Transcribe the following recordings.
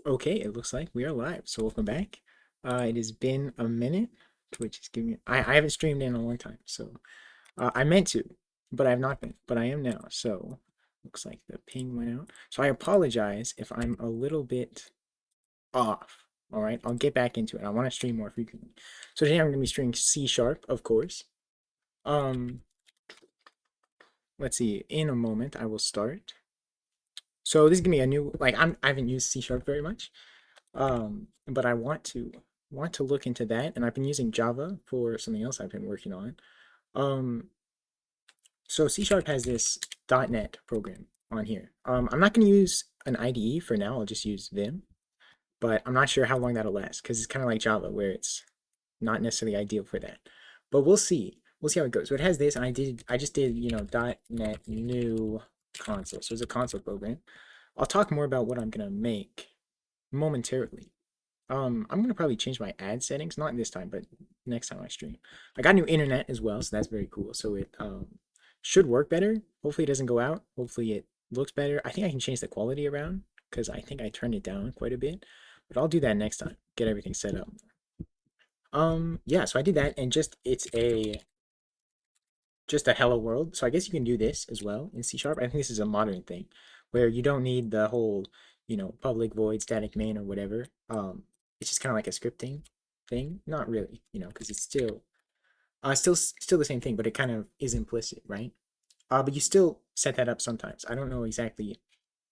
Okay, it looks like we are live. So welcome back. It has been a minute. Twitch is giving me. I haven't streamed in a long time, so I meant to, but I have not been. But I am now. So looks like the ping went out. So I apologize if I'm a little bit off. All right, I'll get back into it. I want to stream more frequently. So today I'm going to be streaming C sharp, of course. Um, let's see. In a moment, I will start. So this is gonna be a new. I haven't used C sharp very much. But I want to look into that, and I've been using Java for something else I've been working on. Um, so C Sharp has this .NET program on here. I'm not going to use an IDE for now. I'll just use Vim, but I'm not sure how long that'll last because it's kind of like Java where it's not necessarily ideal for that. But we'll see. We'll see how it goes. So it has this, and I just did .NET new console. So it's a console program. I'll talk more about what I'm gonna make momentarily. I'm gonna probably change my ad settings, not this time, but next time I stream. I got new internet as well, so that's very cool. So it should work better. Hopefully it doesn't go out. Hopefully it looks better. I think I can change the quality around because I think I turned it down quite a bit. But I'll do that next time. Get everything set up. Yeah, so I did that and just a hello world. So I guess you can do this as well in C sharp. I think this is a modern thing where you don't need the whole, public void static main or whatever. It's just kind of like a scripting thing. Not really, because it's still the same thing, but it kind of is implicit, right? But you still set that up sometimes. I don't know exactly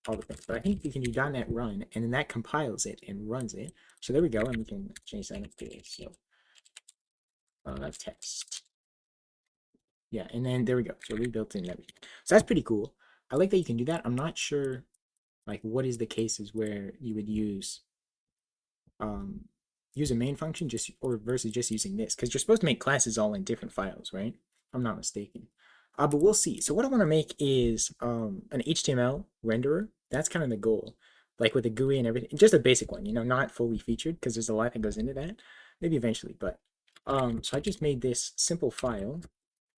all the things, but I think you can do .NET run, and then that compiles it and runs it. So there we go, and we can change that up to this. So test. Yeah, and then there we go. So we built in everything. So that's pretty cool. I like that you can do that. I'm not sure like what is the cases where you would um use a main function just or versus just using this because you're supposed to make classes all in different files, right? If I'm not mistaken. But we'll see. So what I want to make is an HTML renderer. That's kind of the goal. Like with the GUI and everything, just a basic one, not fully featured because there's a lot that goes into that. Maybe eventually, but so I just made this simple file.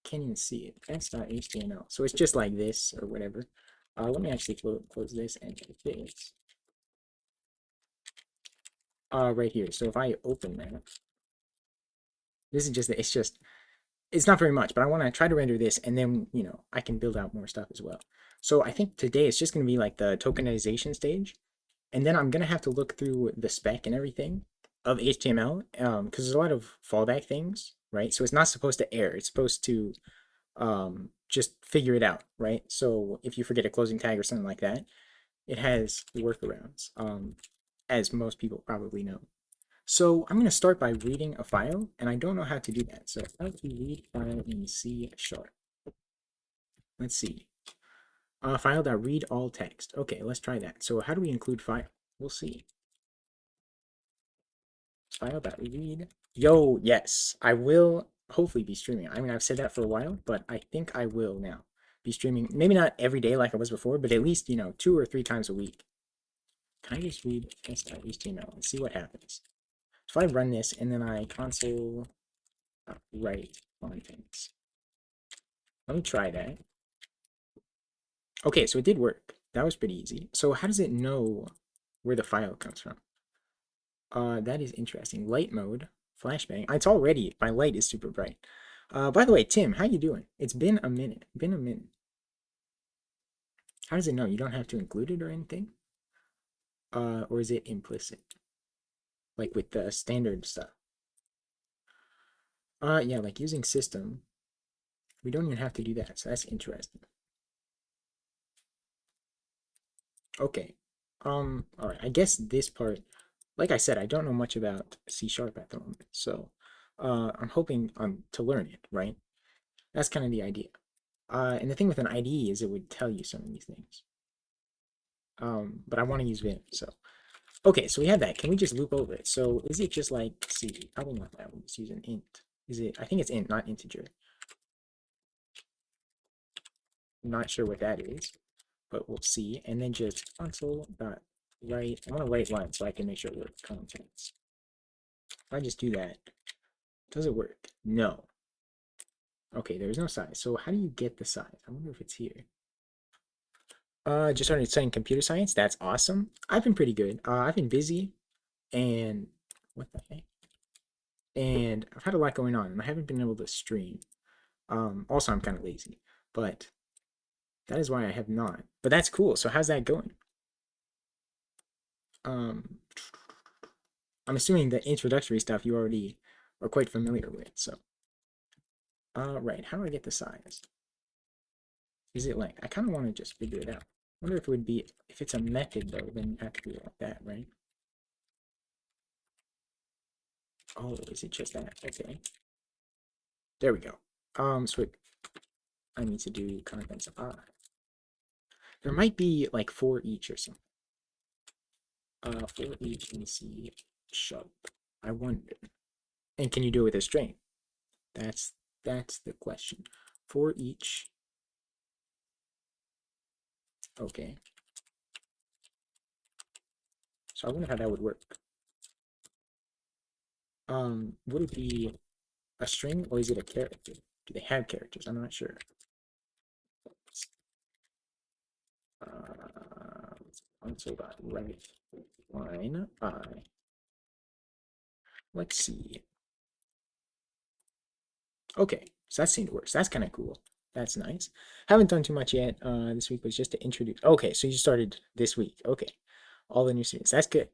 Can't even see it. That's.html. So it's just like this or whatever. Let me actually close this and edit this. Right here. So if I open that, this is it's not very much, but I want to try to render this and then, I can build out more stuff as well. So I think today it's just going to be like the tokenization stage. And then I'm going to have to look through the spec and everything of HTML because there's a lot of fallback things, right? So it's not supposed to error. It's supposed to just figure it out, right? So if you forget a closing tag or something like that, it has workarounds, as most people probably know. So I'm going to start by reading a file, and I don't know how to do that. So how to read file in C sharp. Let's see. File.read all text. Okay, let's try that. So how do we include file? We'll see. File.read. Yo, yes, I will hopefully be streaming. I mean, I've said that for a while, but I think I will now be streaming. Maybe not every day like I was before, but at least, 2 or 3 times a week. Can I just read test.html and see what happens? So if I run this and then I console write contents. Let me try that. Okay, so it did work. That was pretty easy. So how does it know where the file comes from? That is interesting. Light mode, flashbang. It's already, my light is super bright. By the way, Tim, how you doing? It's been a minute. Been a minute. How does it know? You don't have to include it or anything? Or is it implicit? Like with the standard stuff. Yeah, like using system. We don't even have to do that, so that's interesting. Okay. All right. I guess this part, like I said, I don't know much about C sharp at the moment, so I'm hoping to learn it, right? That's kind of the idea. And the thing with an IDE is it would tell you some of these things. But I want to use Vim, so okay. So we have that. Can we just loop over it? So is it just like C? Probably not that. We'll just use an int. Is it? I think it's int, not integer. I'm not sure what that is, but we'll see. And then just console dot write. I want to write line so I can make sure it works. Contents. If I just do that, does it work? No. Okay, there's no size. So how do you get the size? I wonder if it's here. Just started studying computer science. That's awesome. I've been pretty good. I've been busy and what the heck? And I've had a lot going on, and I haven't been able to stream. Also, I'm kind of lazy, but that is why I have not. But that's cool. So how's that going? Um, I'm assuming the introductory stuff you already are quite familiar with. So, right. How do I get the size? Is it like I kind of want to just figure it out? I wonder if it would be if it's a method though, then you have to do it like that, right? Oh, is it just that? Okay. There we go. So I need to do contents. There might be like four each or something. For each in C sharp. I wonder. And can you do it with a string? That's that's the question. For each. Okay. So I wonder how that would work. Would it be a string or is it a character? Do they have characters? I'm not sure. Console dot right line I. Let's see. Okay, so that seemed to work. So that's kind of cool. That's nice. Haven't done too much yet. This week was just to introduce. Okay, so you started this week. Okay, all the new students. That's good.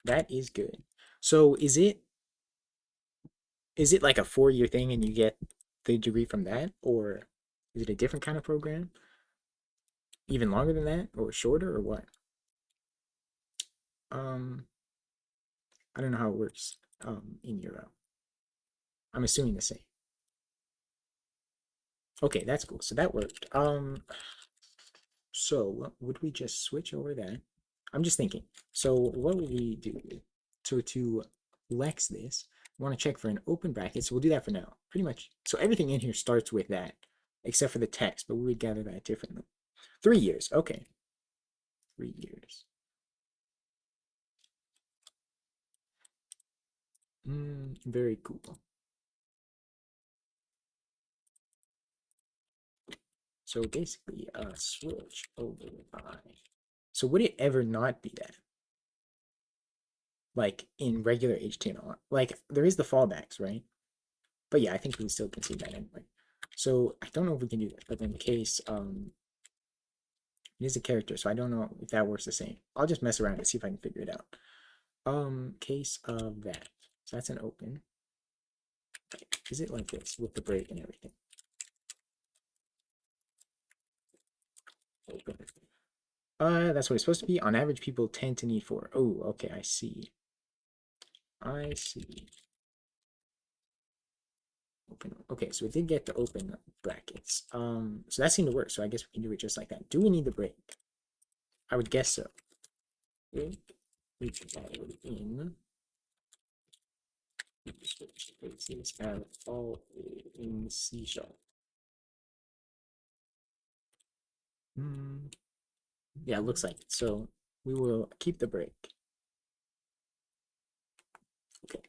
That is good. So is it like a 4-year thing and you get the degree from that, or is it a different kind of program? Even longer than that, or shorter, or what? Um, I don't know how it works. In Euro. I'm assuming the same. Okay, that's cool. So that worked. So would we just switch over that? I'm just thinking. So what would we do? So to Lex this, we want to check for an open bracket. So we'll do that for now. Pretty much. So everything in here starts with that, except for the text, but we would gather that differently. 3 years. Okay. 3 years. Very cool. So basically, switch over I. So would it ever not be that? Like in regular HTML? Like there is the fallbacks, right? But yeah, I think we still can see that anyway. So I don't know if we can do this, but in case it is a character, so I don't know if that works the same. I'll just mess around and see if I can figure it out. Case of that. So that's an open. Is it like this with the break and everything? Open. That's what it's supposed to be. On average, people tend to need four. Oh, okay, I see. I see. Open. Okay, so we did get the open brackets. So that seemed to work. So I guess we can do it just like that. Do we need the break? I would guess so. Break. We can add it in. Switch spaces and all in C sharp. Yeah, it looks like it. So we will keep the break. Okay.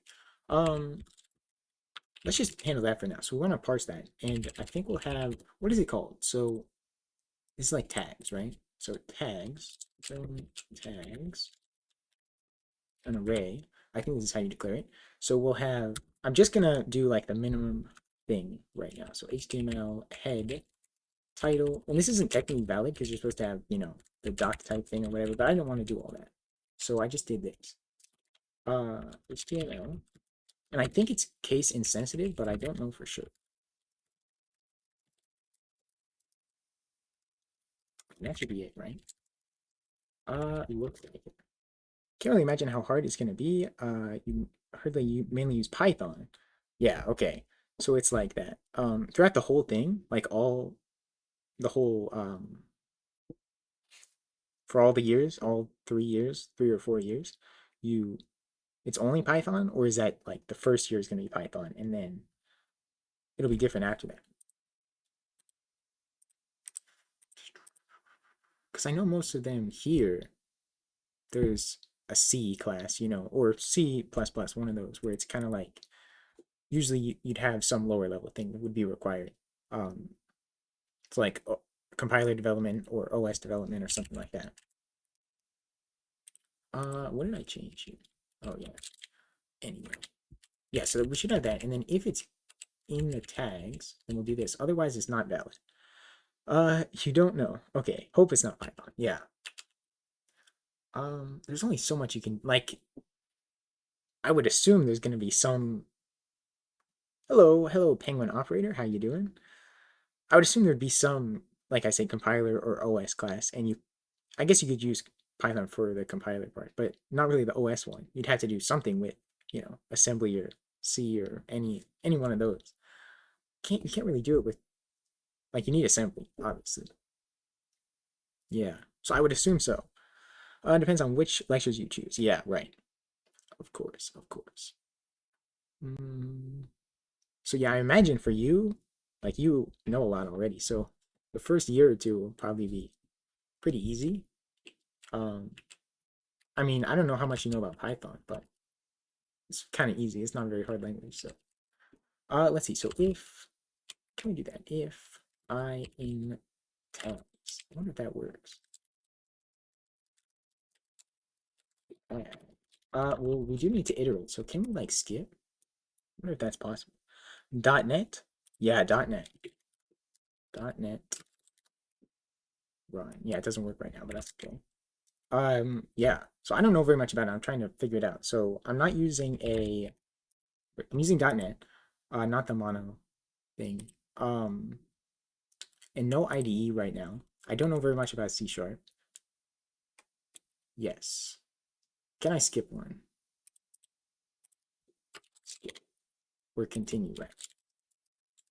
Um, let's just handle that for now. So we're gonna parse that, and I think we'll have what is it called? So this is like tags, right? So tags, tags, an array. I think this is how you declare it. So we'll have. I'm just gonna do like the minimum thing right now. So HTML head title, and this isn't technically valid because you're supposed to have, the doc type thing or whatever, but I don't want to do all that. So I just did this. HTML, and I think it's case insensitive, but I don't know for sure. That should be it, right? It looks like it. Can't really imagine how hard it's gonna be. You heard that you mainly use Python. Yeah, okay. So it's like that. Throughout the whole thing, like the whole for all the years, all 3 years, 3 or 4 years, you it's only Python, or is that like the first year is going to be Python and then it'll be different after that? Because I know most of them here, there's a C class, or C plus plus, one of those where it's kind of like usually you'd have some lower level thing that would be required. It's like compiler development or OS development or something like that. What did I change here? Oh yeah. Anyway, yeah. So we should have that, and then if it's in the tags, then we'll do this. Otherwise, it's not valid. You don't know. Okay, hope it's not Python. Yeah. There's only so much you can like. I would assume there's going to be some. Hello, Penguin operator. How you doing? I would assume there'd be some, like I said, compiler or OS class, and you. I guess you could use Python for the compiler part, but not really the OS one. You'd have to do something with, assembly or C or any one of those. You can't really do it with like you need assembly, obviously. Yeah. So I would assume so. Depends on which lectures you choose. Yeah, right. Of course, of course. Mm. So yeah, I imagine for you, like you know a lot already. So the first year or two will probably be pretty easy. Um, I mean, I don't know how much you know about Python, but it's kind of easy. It's not a very hard language. So, let's see. So if can we do that? If I in tabs, I wonder if that works. Uh, well, we do need to iterate. So can we like skip? I wonder if that's possible. .NET? Yeah, .NET. .NET run. Yeah, it doesn't work right now, but that's okay. Yeah. So I don't know very much about it. I'm trying to figure it out. So I'm not using I'm using .NET, not the mono thing. And no IDE right now. I don't know very much about C Sharp. Yes. Can I skip one? Skip. Or continue, right?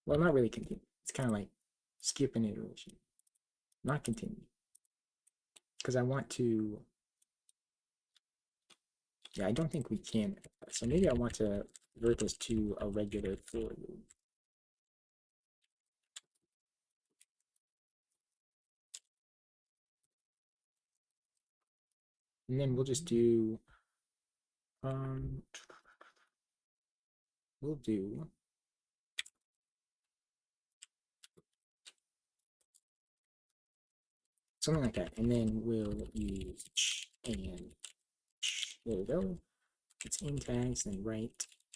Well, not really continue. It's kind of like skip an iteration. Not continue. Because I want to. Yeah, I don't think we can. So maybe I want to convert this to a regular for loop. And then we'll just do, um, we'll do something like that. And then we'll use and there we go. It's in tags, then right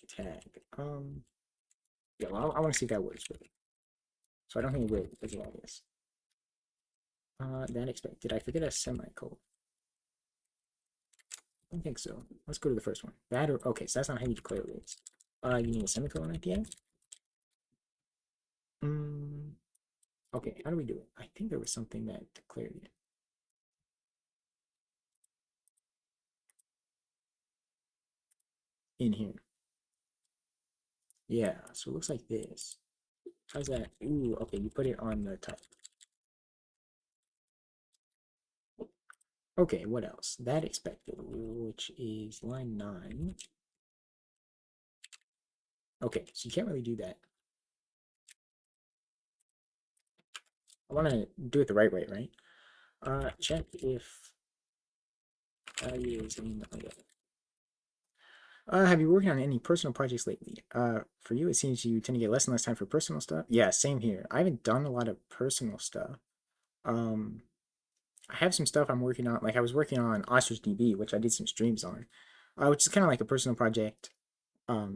tag. Yeah, well, I want to see if that works with it. So I don't think it will because of all this. That expect. Did I forget a semicolon? I don't think so. Let's go to the first one. That or okay, so that's not how you declare rules. You need a semicolon at the end. Mm, okay, how do we do it? I think there was something that declared it in here. Yeah, so it looks like this. How's that? Ooh, okay, you put it on the type. Okay, what else? That expected rule, which is line 9. Okay, so you can't really do that. I want to do it the right way, right? Check if value is in array. Have you working on any personal projects lately? For you, it seems you tend to get less and less time for personal stuff. Yeah, same here. I haven't done a lot of personal stuff. Um, I have some stuff I'm working on. Like I was working on Ostrich DB, which I did some streams on, which is kind of like a personal project.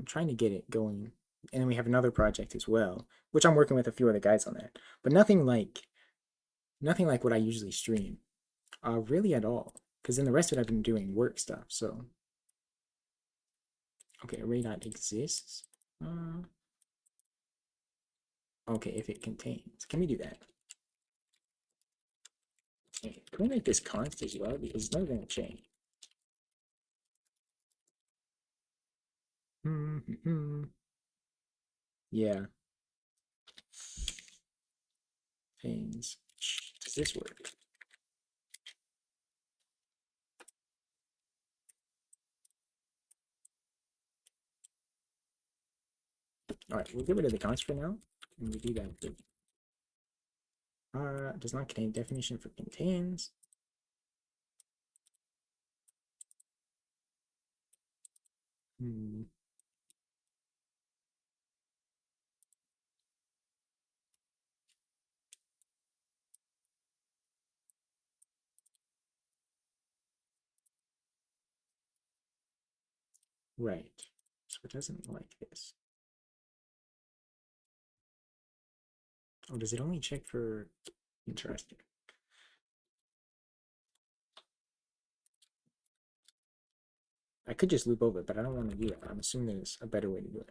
Trying to get it going. And then we have another project as well, which I'm working with a few other guys on that. But nothing like what I usually stream, really at all. Because then the rest of it I've been doing work stuff. So okay, array dot exists. Okay, if it contains. Can we do that? Okay, can we make this const as well? Because it's never going to change. Yeah. Things. Does this work? All right, we'll get rid of the const for now. And we do that. Does not contain definition for contains. Hmm. Right. So it doesn't like this. Oh, does it only check for interesting? I could just loop over it, but I don't want to do it. I'm assuming there's a better way to do it.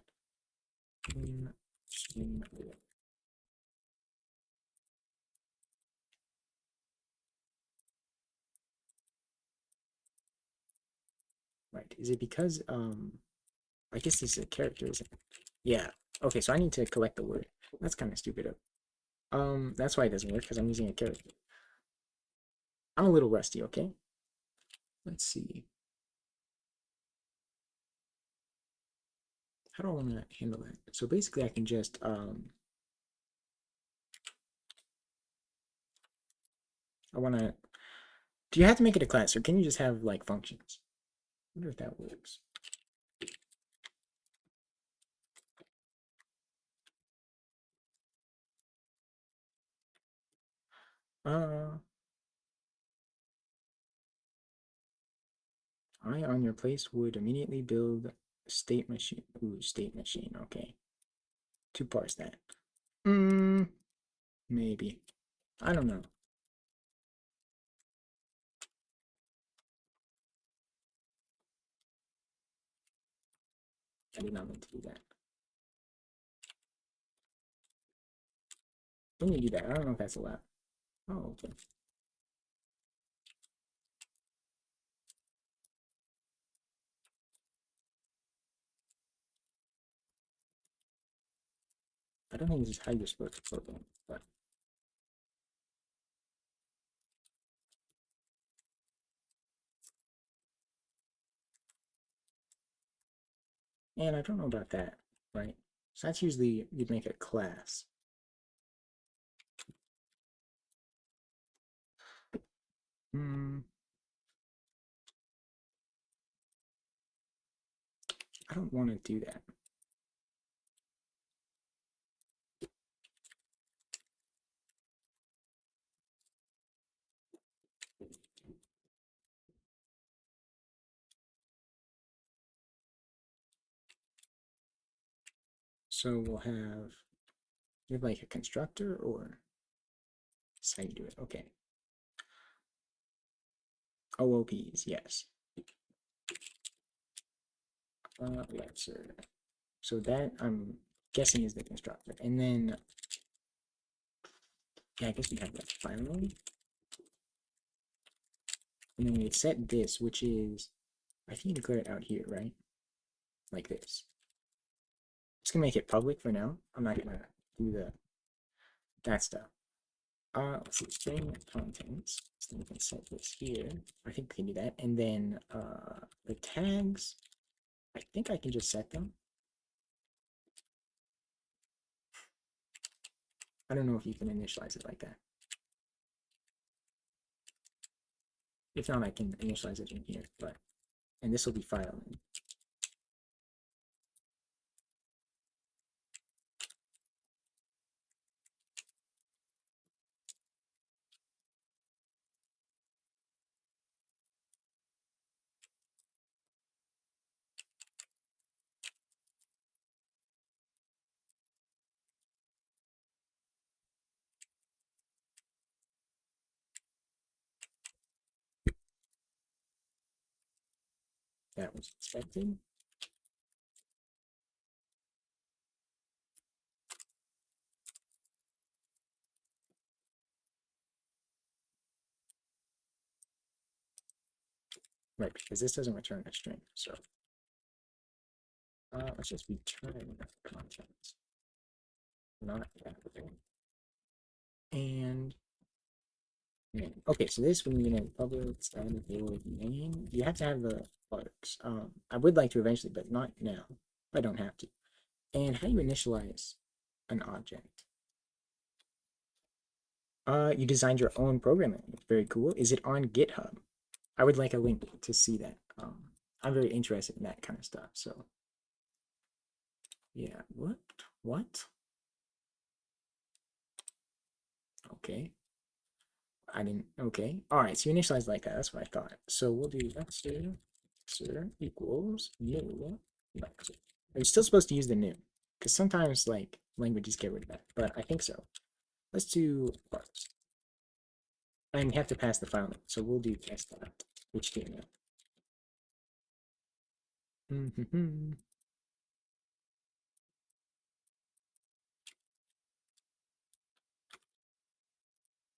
Right. Is it because I guess this is a character, isn't it? Yeah. Okay, so I need to collect the word. That's kind of stupid. That's why it doesn't work, because I'm using a character. I'm a little rusty, okay? Let's see. How do I want to handle that? So basically I can just I want to do you have to make it a class or can you just have like functions? I wonder if that works. Uh I on your place would immediately build state machine. Ooh, state machine, okay. To parse that. Mm, maybe. I don't know. I did not mean to do that. When you do that, I don't know if that's allowed. Oh, okay. I don't think this is how you're supposed to program, but and I don't know about that, right? So that's usually you'd make a class. Hmm, I don't want to do that. So we'll have you have like a constructor or that's how you do it. Okay. OOPs, yes. Yeah, sure. So that I'm guessing is the constructor. And then yeah, I guess we have that finally. And then we set this, which is I think you declare it out here, right? Like this. Just gonna make it public for now. I'm not gonna do that stuff. Let's see, string contents. So we can set this here. I think we can do that. And then the tags, I think I can just set them. I don't know if you can initialize it like that. If not, I can initialize it in here, but and this will be file name. That was expected. Right, because this doesn't return a string. So let's just return contents, not that thing. And okay, so this when you public static void main, you have to have the arcs. I would like to eventually, but not now. I don't have to. And how do you initialize an object? You designed your own programming. Very cool. Is it on GitHub? I would like a link to see that. I'm very interested in that kind of stuff. So yeah, what? What? Okay. I didn't. Okay. All right. So you initialize like that. That's what I thought. So we'll do that here. Lexer equals new Lexer. Are you still supposed to use the new? Because sometimes like languages get rid of that, but I think so. Let's do parts. And you have to pass the file name, so we'll do test.html.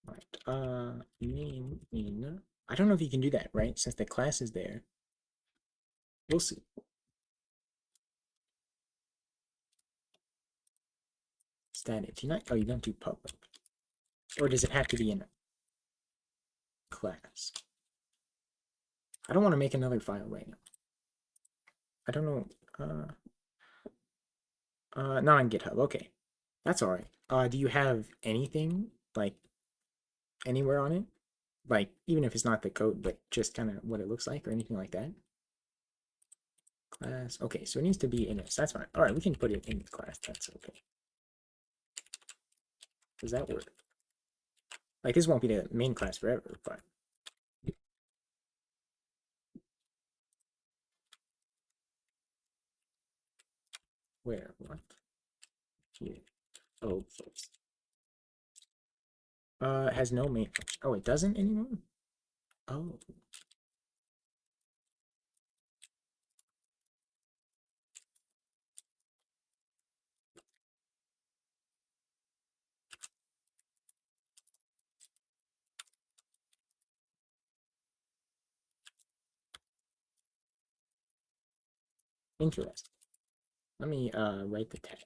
Right. Name in. I don't know if you can do that, right? Since the class is there. We'll see. Static. Do you not? Oh, you don't do public. Or does it have to be in a class? I don't want to make another file right now. I don't know. Not on GitHub. Okay, that's all right. Do you have anything like anywhere on it? Like even if it's not the code, but just kind of what it looks like or anything like that? Class. Okay, so it needs to be in this. That's fine. All right, we can put it in the class. That's okay. Does that work? Like this won't be the main class forever, but where? What? Here. Oh, it has no main function. Oh, it doesn't anymore? Oh. Interesting. Let me write the tag.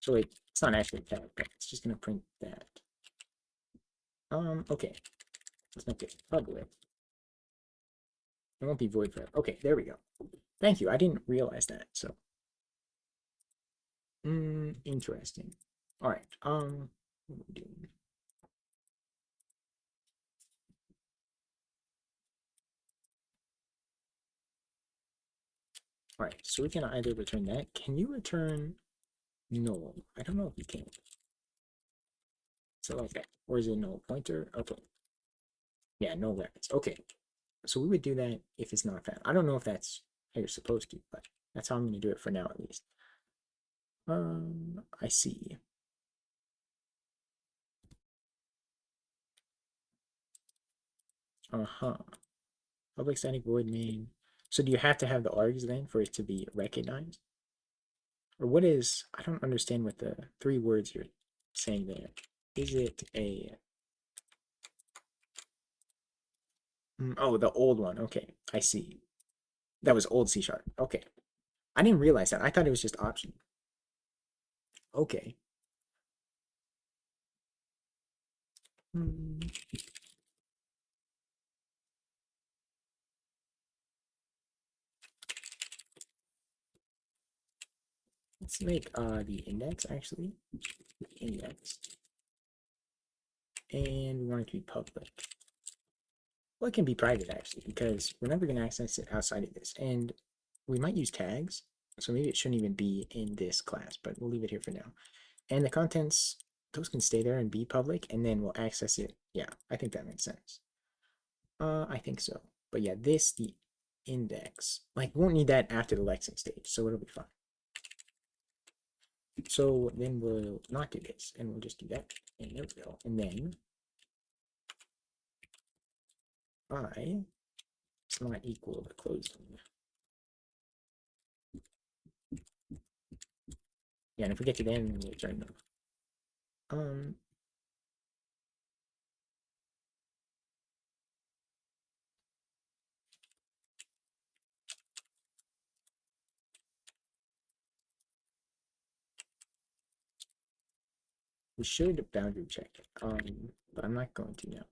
So wait, it's not actually a tag, but it's just gonna print that. Okay. Let's make it public. It won't be void forever. Okay, there we go. Thank you. I didn't realize that. So, interesting. All right. What are we doing? All right. So we can either return that. Can you return null? I don't know if you can. So like that, or is it null pointer? Okay. Yeah, null records. Okay. So we would do that if it's not found. I don't know if that's how you're supposed to, but that's how I'm going to do it for now at least. I see. Uh-huh. Public static void main. So do you have to have the args then for it to be recognized? Or what is, I don't understand what the three words you're saying there. Is it a, oh, the old one. Okay, I see. That was old C sharp. Okay. I didn't realize that. I thought it was just option. Okay. Hmm. Let's make the index actually. The index. And we want it to be public. Well, it can be private actually, because we're never going to access it outside of this. And we might use tags, so maybe it shouldn't even be in this class, but we'll leave it here for now. And the contents, those can stay there and be public, and then we'll access it. Yeah, I think that makes sense. I think so. But yeah, the index, like we won't need that after the lexing stage, so it'll be fine. So then we'll not do this, and we'll just do that, and there we go. And then I is not equal to closing. Yeah, and if we get to the end, we'll return them. We should boundary check it, but I'm not going to now.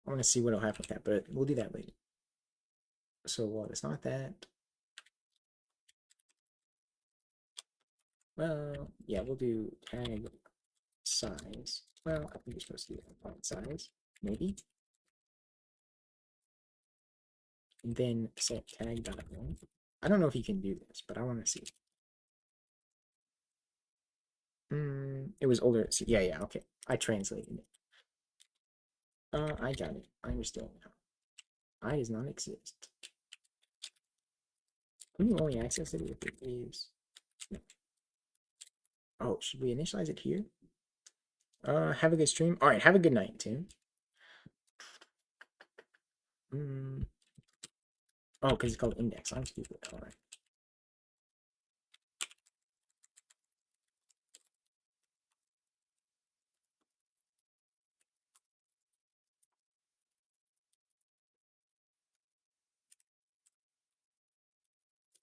I want to see what'll happen with that, but we'll do that later. So while it's not that, well, yeah, we'll do tag size. Well, I think you're supposed to do font size, maybe. And then set tag dot length. I don't know if you can do this, but I want to see. It was older. Yeah, yeah, okay. I translated it. I got it. I understand now. I does not exist. Can you only access it if it is? No. Oh, should we initialize it here? Have a good stream. All right, have a good night, Tim. Mm. Oh, because it's called index. I'm stupid. All right.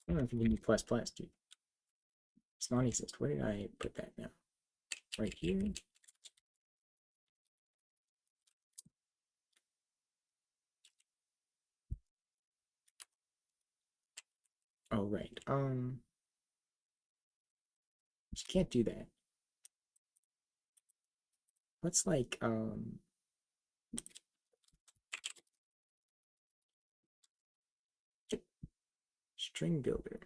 I don't know if you can do plus plus, dude. It's non-exist. Where did I put that now? Right here. Oh, right. You can't do that. What's like string builder?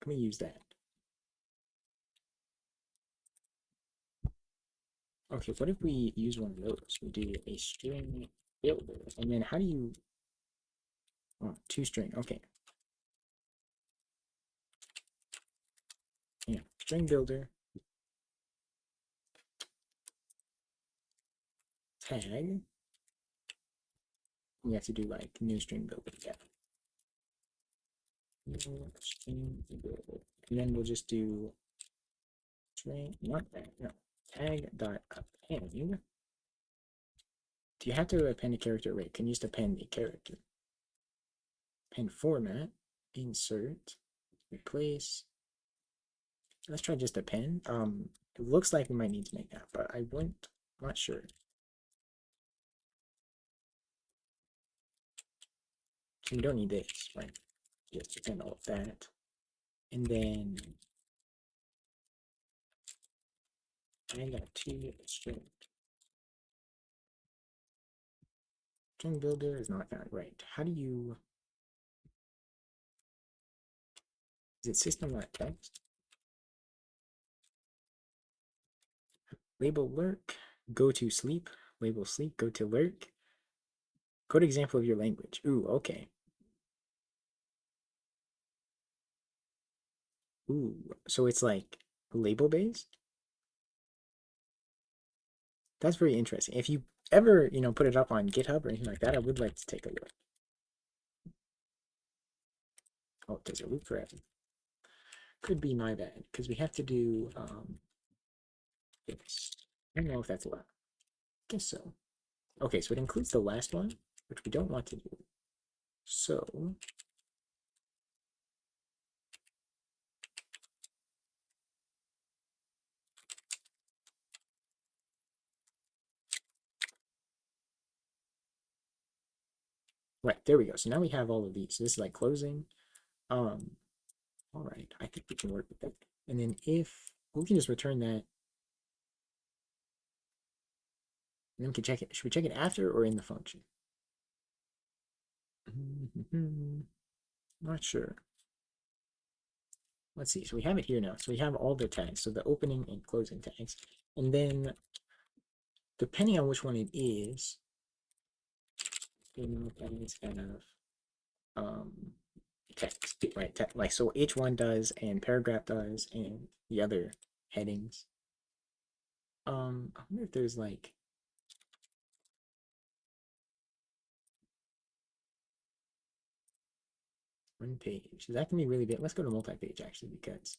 Can we use that? Okay, what if we use one of those? We do a string builder, and then how do you? Oh, two string. Okay, yeah, string builder tag. We have to do like new string builder. Yeah, new string builder, and then we'll just do string. Not that. No, tag dot append. Do you have to append a character? Wait, can you just append a character? Append format, insert, replace. Let's try just append. It looks like we might need to make that, but I wouldn't. I'm not sure. So we don't need this, right? Just append all of that, and then I got two string. String builder is not found. Right? How do you? Is it system.text? Label lurk. Go to sleep. Label sleep. Go to lurk. Code example of your language. Ooh, okay. Ooh, so it's like label based? That's very interesting. If you ever, put it up on GitHub or anything like that, I would like to take a look. Oh, does it loop forever? Could be my bad, because we have to do this. I don't know if that's allowed. Guess so. Okay, so it includes the last one, which we don't want to do. So right, there we go. So now we have all of these. So this is like closing. All right, I think we can work with that. And then if we can just return that, and then we can check it. Should we check it after or in the function? Not sure. Let's see. So we have it here now. So we have all the tags. So the opening and closing tags. And then depending on which one it is, that is kind of text, right? Like so H1 does and paragraph does and the other headings. I wonder if there's like one page. Is that gonna be really big? Let's go to multi-page actually because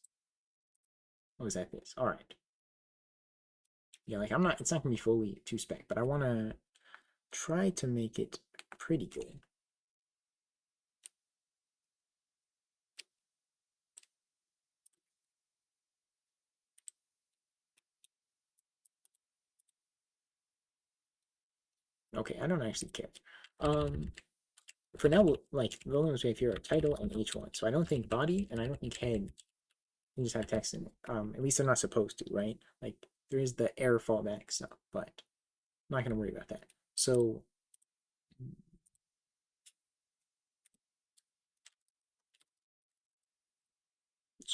what was that this? All right. Yeah, like it's not gonna be fully two spec, but I wanna try to make it pretty good. Okay, I don't actually care. For now, like the only ones we have here are title and H1. So I don't think body and I don't think head can just have text in it. At least they're not supposed to, right? Like there is the error fallback stuff, but I'm not gonna worry about that. So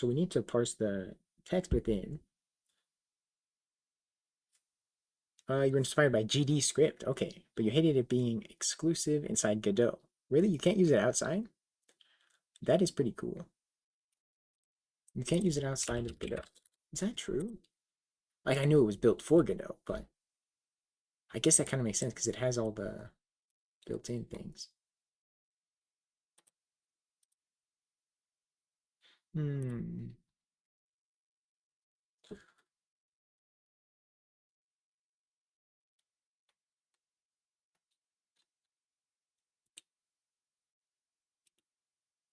we need to parse the text within. You were inspired by GD script. Okay, but you hated it being exclusive inside Godot. Really? You can't use it outside? That is pretty cool. You can't use it outside of Godot. Is that true? Like, I knew it was built for Godot, but I guess that kind of makes sense because it has all the built-in things. Hmm.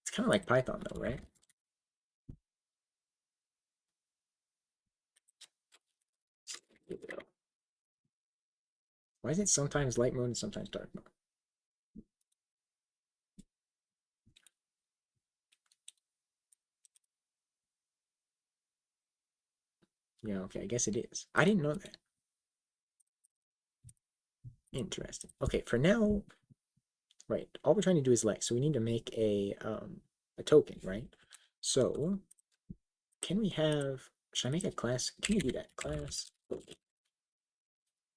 It's kind of like Python, though, right? Why is it sometimes light mode and sometimes dark mode? Yeah, okay, I guess it is. I didn't know that. Interesting. Okay, for now, right, all we're trying to do is let. So we need to make a token, right? So can we have, should I make a class? Can you do that? Class.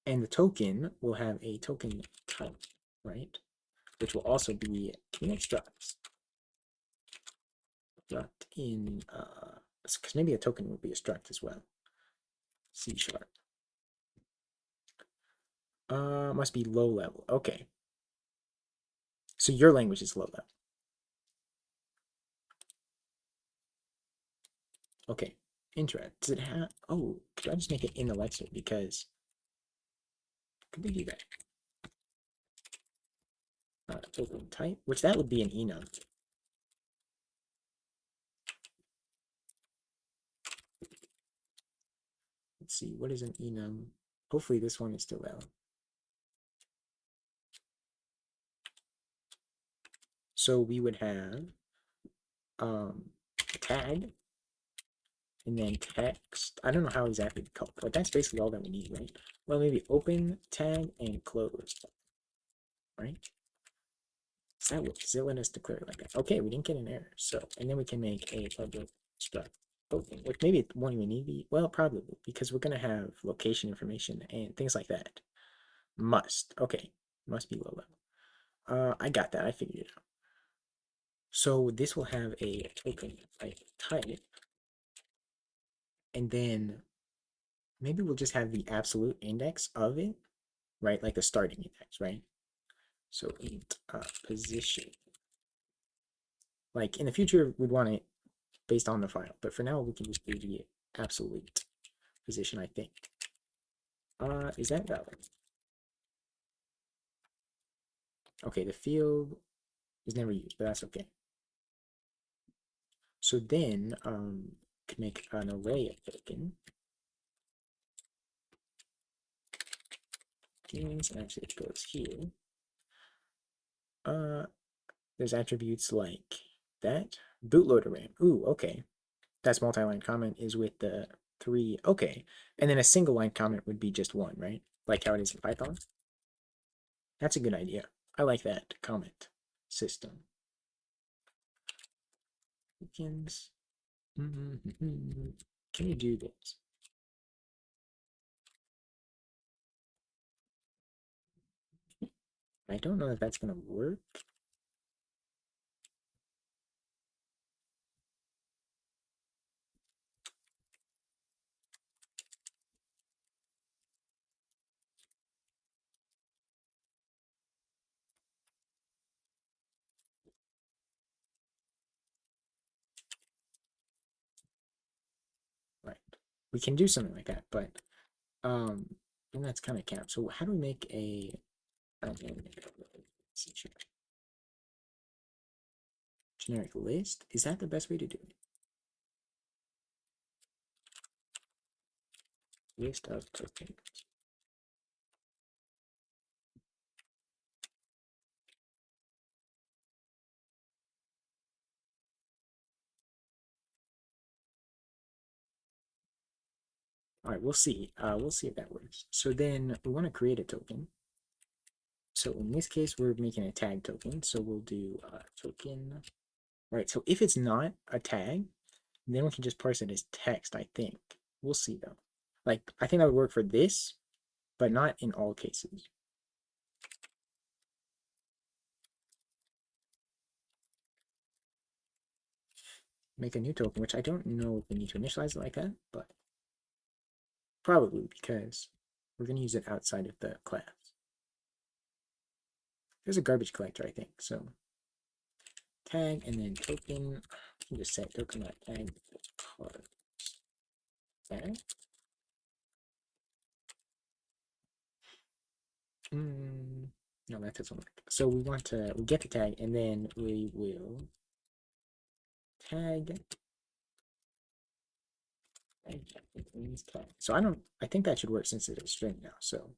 And the token will have a token type, right? Which will also be, can we make structs? Struct in, because maybe a token will be a struct as well. C sharp. Must be low level. Okay. So your language is low level. Okay. Interesting. Does it have, oh, could I just make it in the lecture? Because, could we do that? Token type, which that would be an enum. Let's see, what is an enum? Hopefully this one is still valid. So we would have tag and then text. I don't know how exactly to call it, but that's basically all that we need, right? Well, maybe open tag and close, right? Does that work? Does it let us declare it like that? Okay, we didn't get an error. So, and then we can make a public struct open, which maybe it won't even need to be, well, probably, because we're going to have location information and things like that. Must. Okay, must be low level. I got that. I figured it out. So this will have a token type, and then maybe we'll just have the absolute index of it, right? Like the starting index, right? So int position. Like in the future, we'd want it based on the file, but for now we can just do the absolute position, I think. Is that valid? Okay, the field is never used, but that's okay. So then, could make an array of token. And actually, it goes here. There's attributes like that. Bootloader RAM. Ooh, okay. That's multi-line comment is with the three. Okay. And then a single line comment would be just one, right? Like how it is in Python. That's a good idea. I like that comment system. Weekends. Can you do this? I don't know if that's going to work. Right. We can do something like that, but and that's kind of camp. So how do we make a generic list? Is that the best way to do it? List of tokens. All right, we'll see. We'll see if that works. So then we want to create a token. So in this case, we're making a tag token. So we'll do token. All right, so if it's not a tag, then we can just parse it as text, I think. We'll see though. Like, I think that would work for this, but not in all cases. Make a new token, which I don't know if we need to initialize it like that, but probably because we're going to use it outside of the class. There's a garbage collector, I think. So tag and then token. You can just set token tag card tag. No, that doesn't work. So we want to we get the tag and then we will tag. So I think that should work since it's a string now. So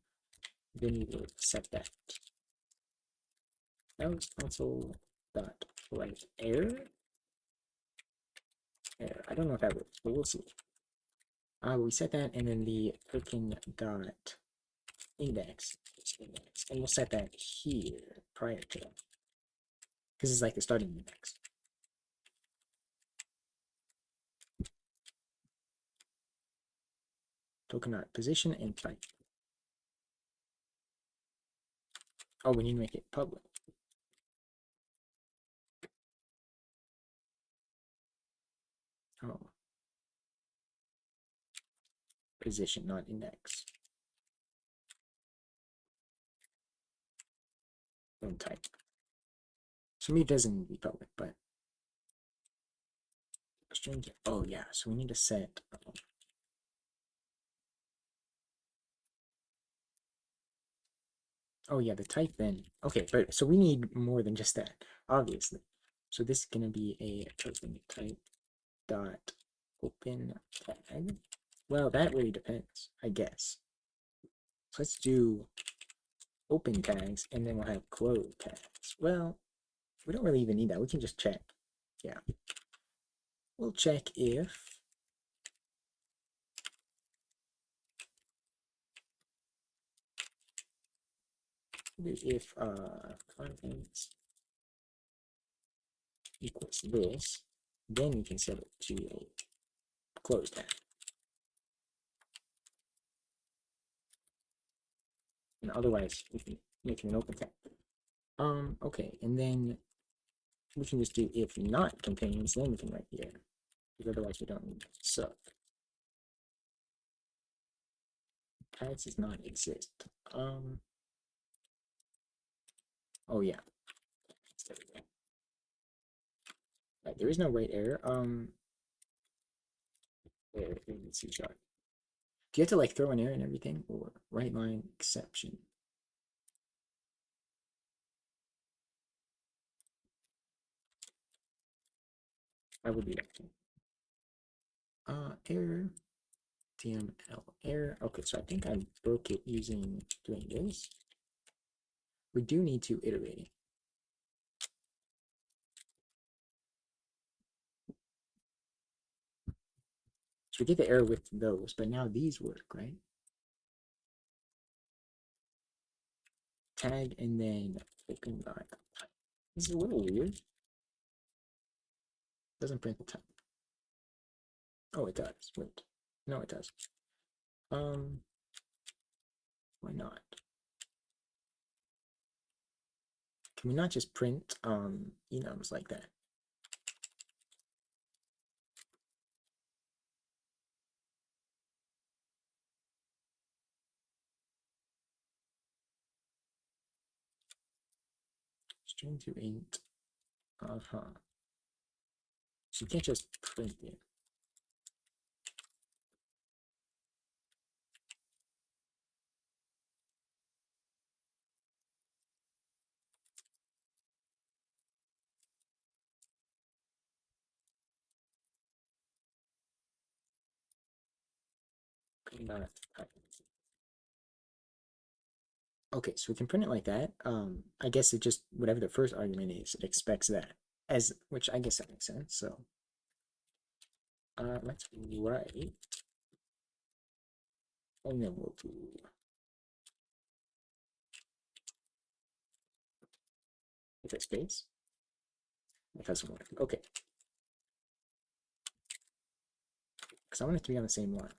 then we will set that. Else console dot write error. I don't know if that works, but we'll see. We set that and then the token dot index, and we'll set that here prior to that because it's like the starting index. Token dot position and type. Oh, we need to make it public. Oh, position, not index. And type. So me doesn't need to be public, but string. Oh yeah, so we need to set. Oh yeah, the type then. Okay, but so we need more than just that, obviously. So this is gonna be a token type dot open tag. Well, that really depends, I guess. So let's do open tags and then we'll have close tags. Well, we don't really even need that. We can just check. Yeah. We'll check if contents equals this, then we can set it to a close tag. And otherwise we can make it an open tag. Okay, and then we can just do if not contains, then we can write here. Because otherwise we don't need it. So tags does not exist. Oh yeah. Right, there is no write error. Error in C#. Do you have to like throw an error and everything, or write line exception? I would do that too. Error, HTML error. Okay, so I think I broke it using doing this. We do need to iterate it. So we get the error with those, but now these work, right? Tag and then open line. This is a little weird. Doesn't print the type. Oh, it does. Wait. No, it does. Why not? Can we not just print enums like that? String to int. So you can't just print it. Not type. Okay, so we can print it like that. I guess it just whatever the first argument is, it expects that as which I guess that makes sense. So let's write, and then we'll do with a space. It doesn't work. Okay, because I want it to be on the same line.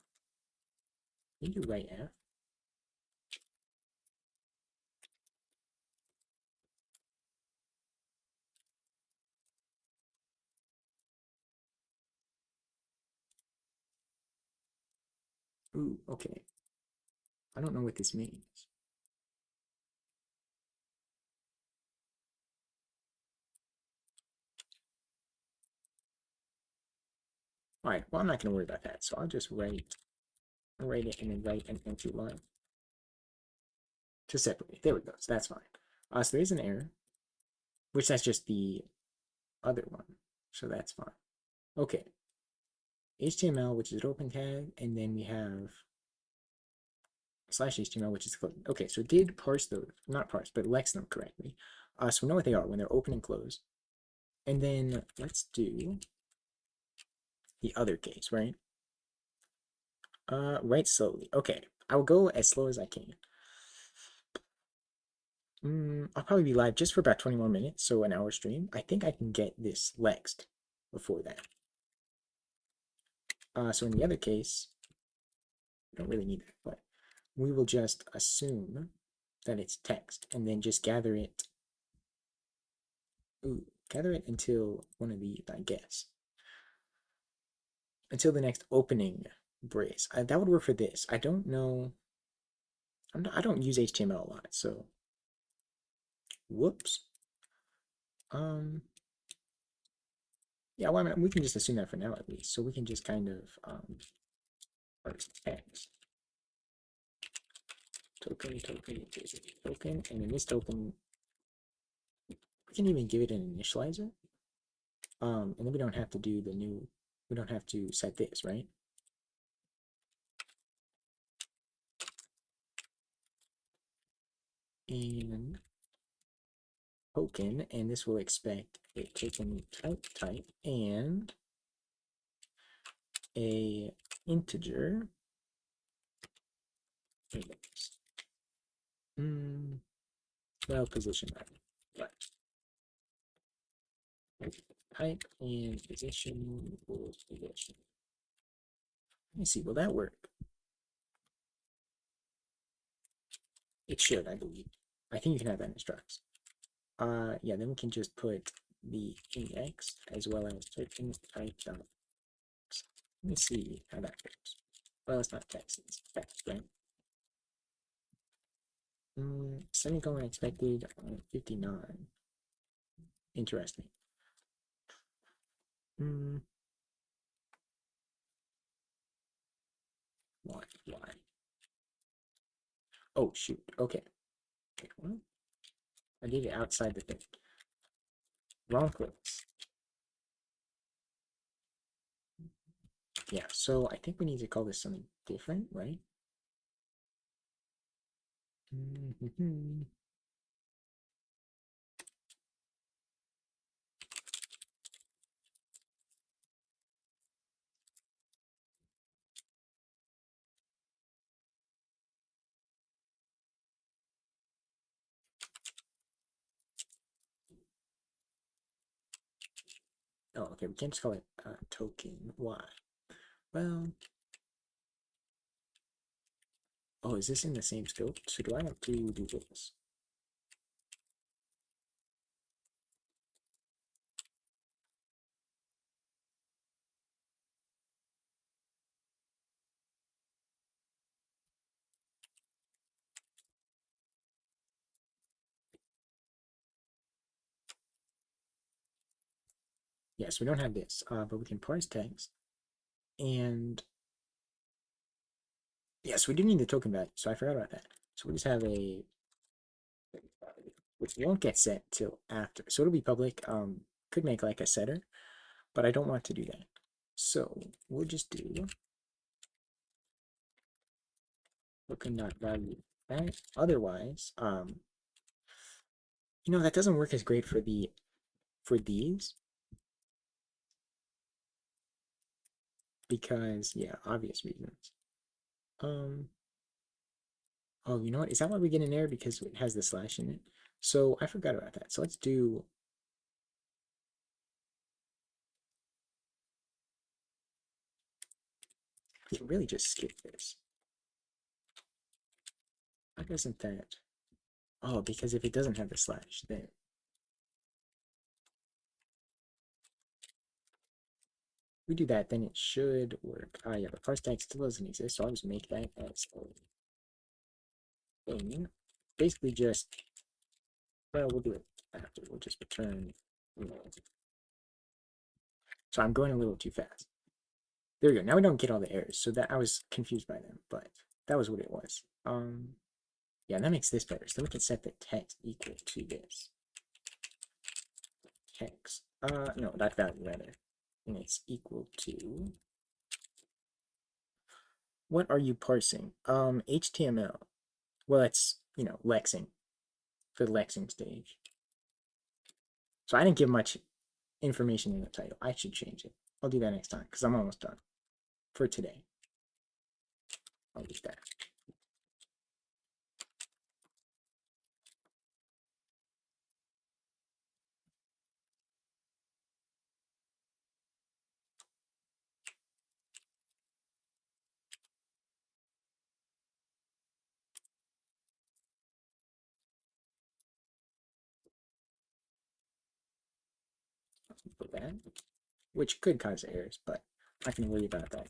You do write f. Ooh, okay. I don't know what this means. All right, well, I'm not going to worry about that. So I'll just write it and then write an empty line to separate. There we go. So that's fine. So there is an error, which that's just the other one. So that's fine. Okay. HTML, which is an open tag, and then we have slash HTML, which is closed. Okay, so it did parse those, not parse, but lex them correctly. So we know what they are when they're open and closed. And then let's do the other case, right? Write slowly. Okay, I will go as slow as I can. I'll probably be live just for about 20 more minutes, so an hour stream. I think I can get this lexed before that. So in the other case, we don't really need that, but we will just assume that it's text and then just gather it. Ooh, gather it until one of the, I guess, until the next opening brace. That would work for this. I don't know. I don't use HTML a lot, so whoops. Yeah, well, I mean, we can just assume that for now at least. So we can just kind of text token, and in this token, we can even give it an initializer. And then we don't have to do the new, we don't have to set this, right? And token, and this will expect a token type and a integer index. Well, position but type and position equals position. Let me see, will that work? It should, I believe. I think you can have that in structs. Yeah, then we can just put the index as well as token type dot. Let me see how that works. Well, it's not text, it's text, right? Semicolon expected on 59. Interesting. Why? Oh, shoot. Okay. Wait, what? I did it outside the thing. Wrong clicks. Yeah, so I think we need to call this something different, right? Oh, okay, we can't just call it token. Why? Well, oh, is this in the same scope? So do I have to do this? Yes, we don't have this, but we can parse text. And yes, we do need the token value, so I forgot about that. So we just have a, which won't get set till after. So it'll be public. Could make like a setter, but I don't want to do that. So we'll just do token.value that. Otherwise, that doesn't work as great for these because yeah, obvious reasons. Oh, you know what? Is that why we get an error? Because it has the slash in it. So I forgot about that. So let's do. We can really just skip this. Why doesn't that? Oh, because if it doesn't have the slash, then. we do that, then it should work. Ah, yeah, the parse tag still doesn't exist, so I'll just make that as a thing. Basically just, well, we'll do it after. We'll just return. So I'm going a little too fast. There we go. Now we don't get all the errors. So that I was confused by them, but that was what it was. Yeah, that makes this better. So we can set the text equal to this. Text. No, that value rather. And it's equal to. What are you parsing? HTML. Well, it's, lexing for the lexing stage. So I didn't give much information in the title. I should change it. I'll do that next time because I'm almost done for today. I'll leave that. For that, which could cause errors, but I can worry about that.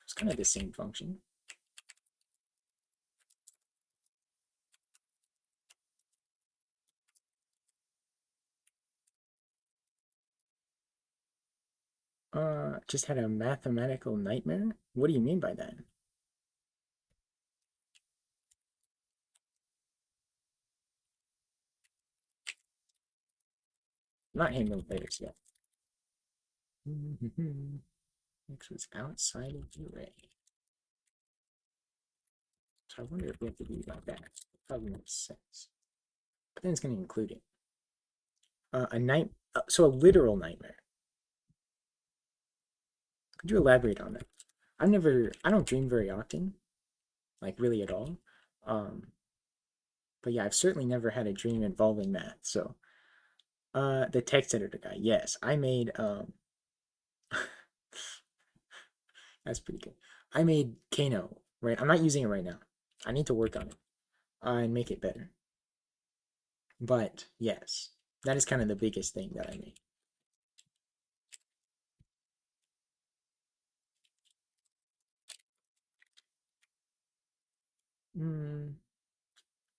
It's kind of the same function. Just had a mathematical nightmare? What do you mean by that? Not handling players yet. X was outside of the array. So I wonder if we have to do like that. Probably makes sense. But then it's going to include it. So a literal nightmare. Could you elaborate on that? I don't dream very often, like really at all. Um, but yeah, I've certainly never had a dream involving that. So, the text editor guy, yes, I made, that's pretty good. I made Kano, right? I'm not using it right now. I need to work on it, and make it better. But yes, that is kind of the biggest thing that I made.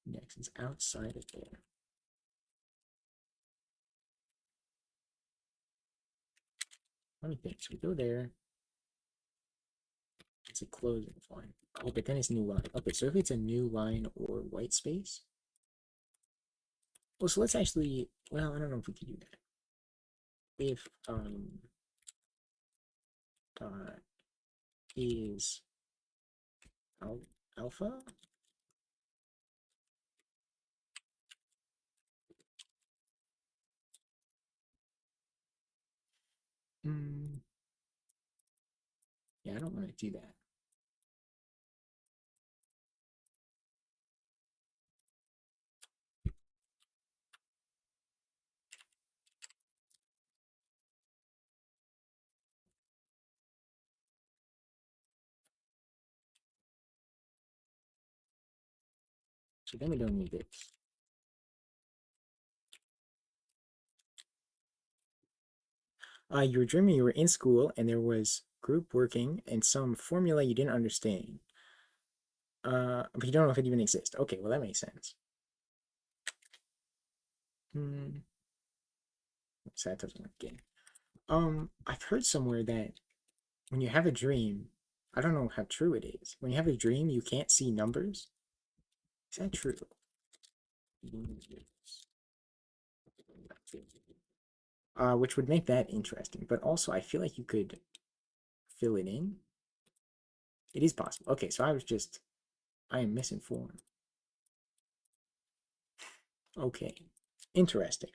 Next is outside of there. Let me think. So we go there. It's a closing line. Oh, but then it's new line. Okay, so if it's a new line or white space. Well, so let's actually, well, I don't know if we can do that. If dot is alpha. Yeah, I don't want to do that. So then we don't need this. You were dreaming you were in school and there was group working and some formula you didn't understand. But you don't know if it even exists. Okay, well that makes sense. So that doesn't work again. I've heard somewhere that when you have a dream, I don't know how true it is. When you have a dream, you can't see numbers. Is that true? Which would make that interesting. But also, I feel like you could fill it in. It is possible. Okay, so I am misinformed. Okay, interesting.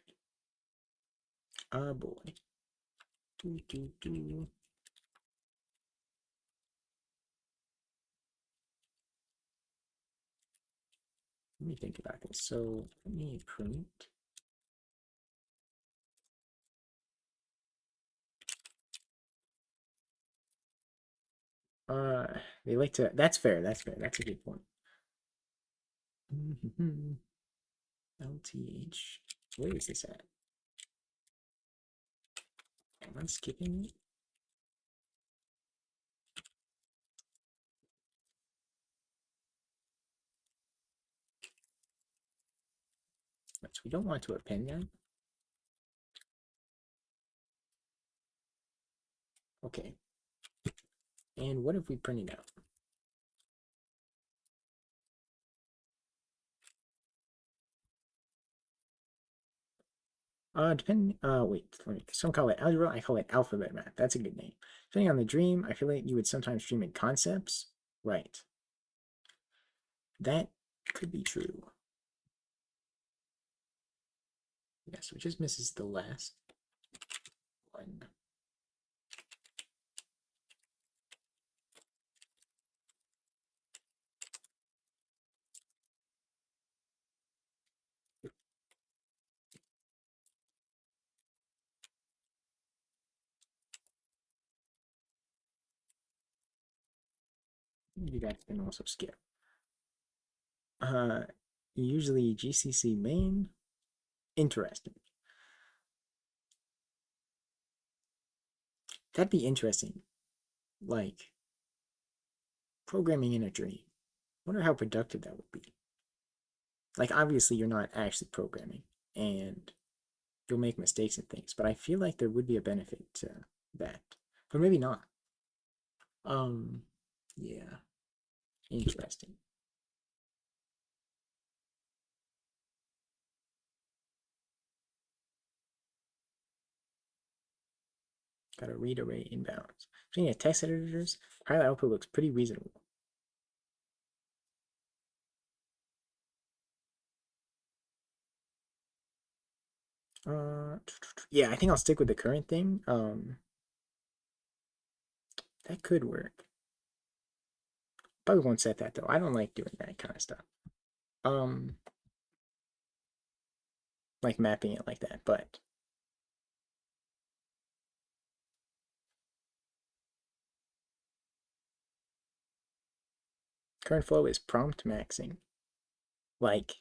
Oh boy. Do, do, do. Let me think about this. So let me print. Uh, they like to. That's fair. That's fair. That's a good point. LTH. Where is this at? Am I skipping it? So we don't want to append them. Okay. And what if we print it out? Wait, some call it algebra, I call it alphabet math. That's a good name. Depending on the dream, I feel like you would sometimes dream in concepts. Right. That could be true. Yeah, so it just misses the last one. You guys can also skip. Uh, Usually GCC main. Interesting. That'd be interesting. Like programming in a dream. Wonder how productive that would be. Like obviously you're not actually programming and you'll make mistakes and things, but I feel like there would be a benefit to that. But maybe not. Um yeah, interesting. Got a read array inbounds. Looking at text editors, pilot output looks pretty reasonable. Yeah, I think I'll stick with the current thing. That could work. Probably won't set that though. I don't like doing that kind of stuff. Um, like mapping it like that, but current flow is prompt maxing. Like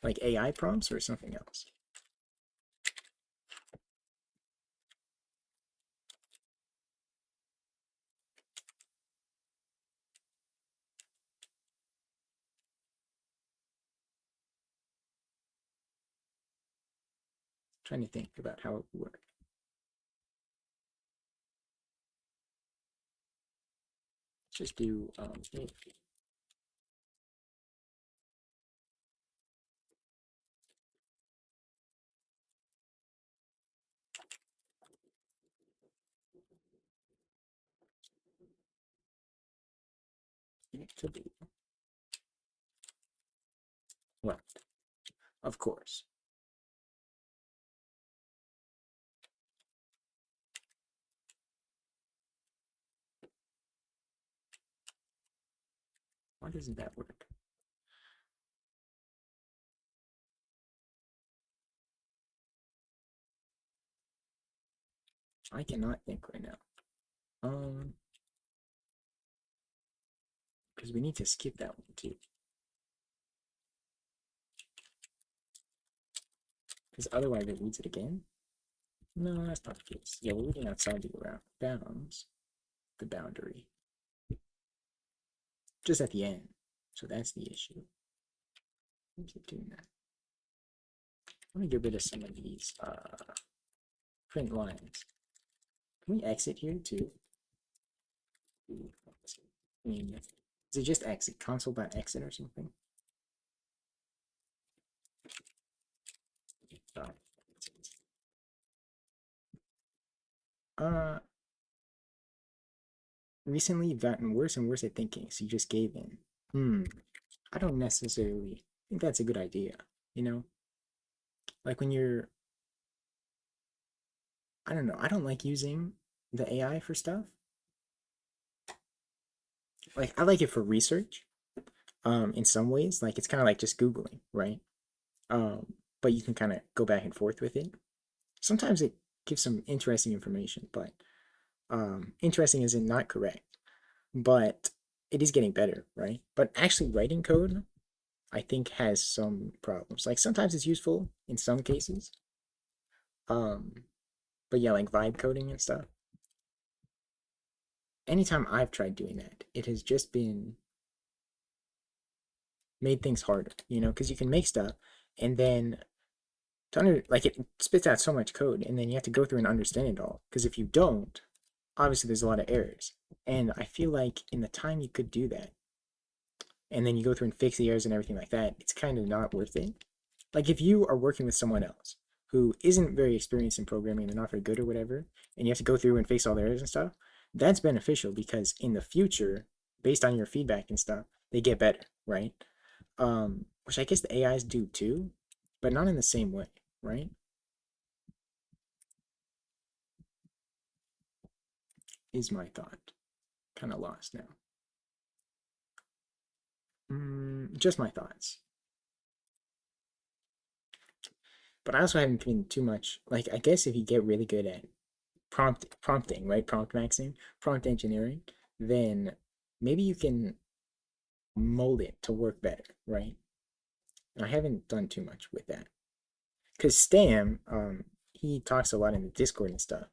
like AI prompts or something else. Trying to think about how it would work. Just do to be well, of course. Why doesn't that work? I cannot think right now. Because we need to skip that one too. Because otherwise it reads it again. No, that's not the case. Yeah, we're reading outside the bounds, the boundary, just at the end. So that's the issue. We keep doing that. Let me get rid of some of these print lines. Can we exit here too? I mean, is it just exit? Console.exit or something? Uh, Recently you've gotten worse and worse at thinking, so you just gave in. I don't necessarily think that's a good idea. You know, like when you're, I don't know, I don't like using the AI for stuff. Like I like it for research, in some ways. Like it's kind of like just Googling, right? But you can kind of go back and forth with it. Sometimes it gives some interesting information, but interesting isn't not correct. But it is getting better, right? But actually writing code, I think has some problems. Like sometimes it's useful in some cases, Um, but yeah, like vibe coding and stuff. Anytime I've tried doing that, it has just been made things harder, because you can make stuff and then like it spits out so much code and then you have to go through and understand it all. Because if you don't, obviously there's a lot of errors. And I feel like in the time you could do that, and then you go through and fix the errors and everything like that, it's kind of not worth it. Like if you are working with someone else who isn't very experienced in programming, they're not very good or whatever, and you have to go through and fix all the errors and stuff, that's beneficial because in the future, based on your feedback and stuff, they get better, right? Which I guess the AIs do too, but not in the same way, right? Is my thought. Kind of lost now. Just my thoughts. But I also haven't been too much like I guess if you get really good at prompting, right? Prompt maxing, prompt engineering, then maybe you can mold it to work better, right? I haven't done too much with that because Stam, he talks a lot in the Discord and stuff.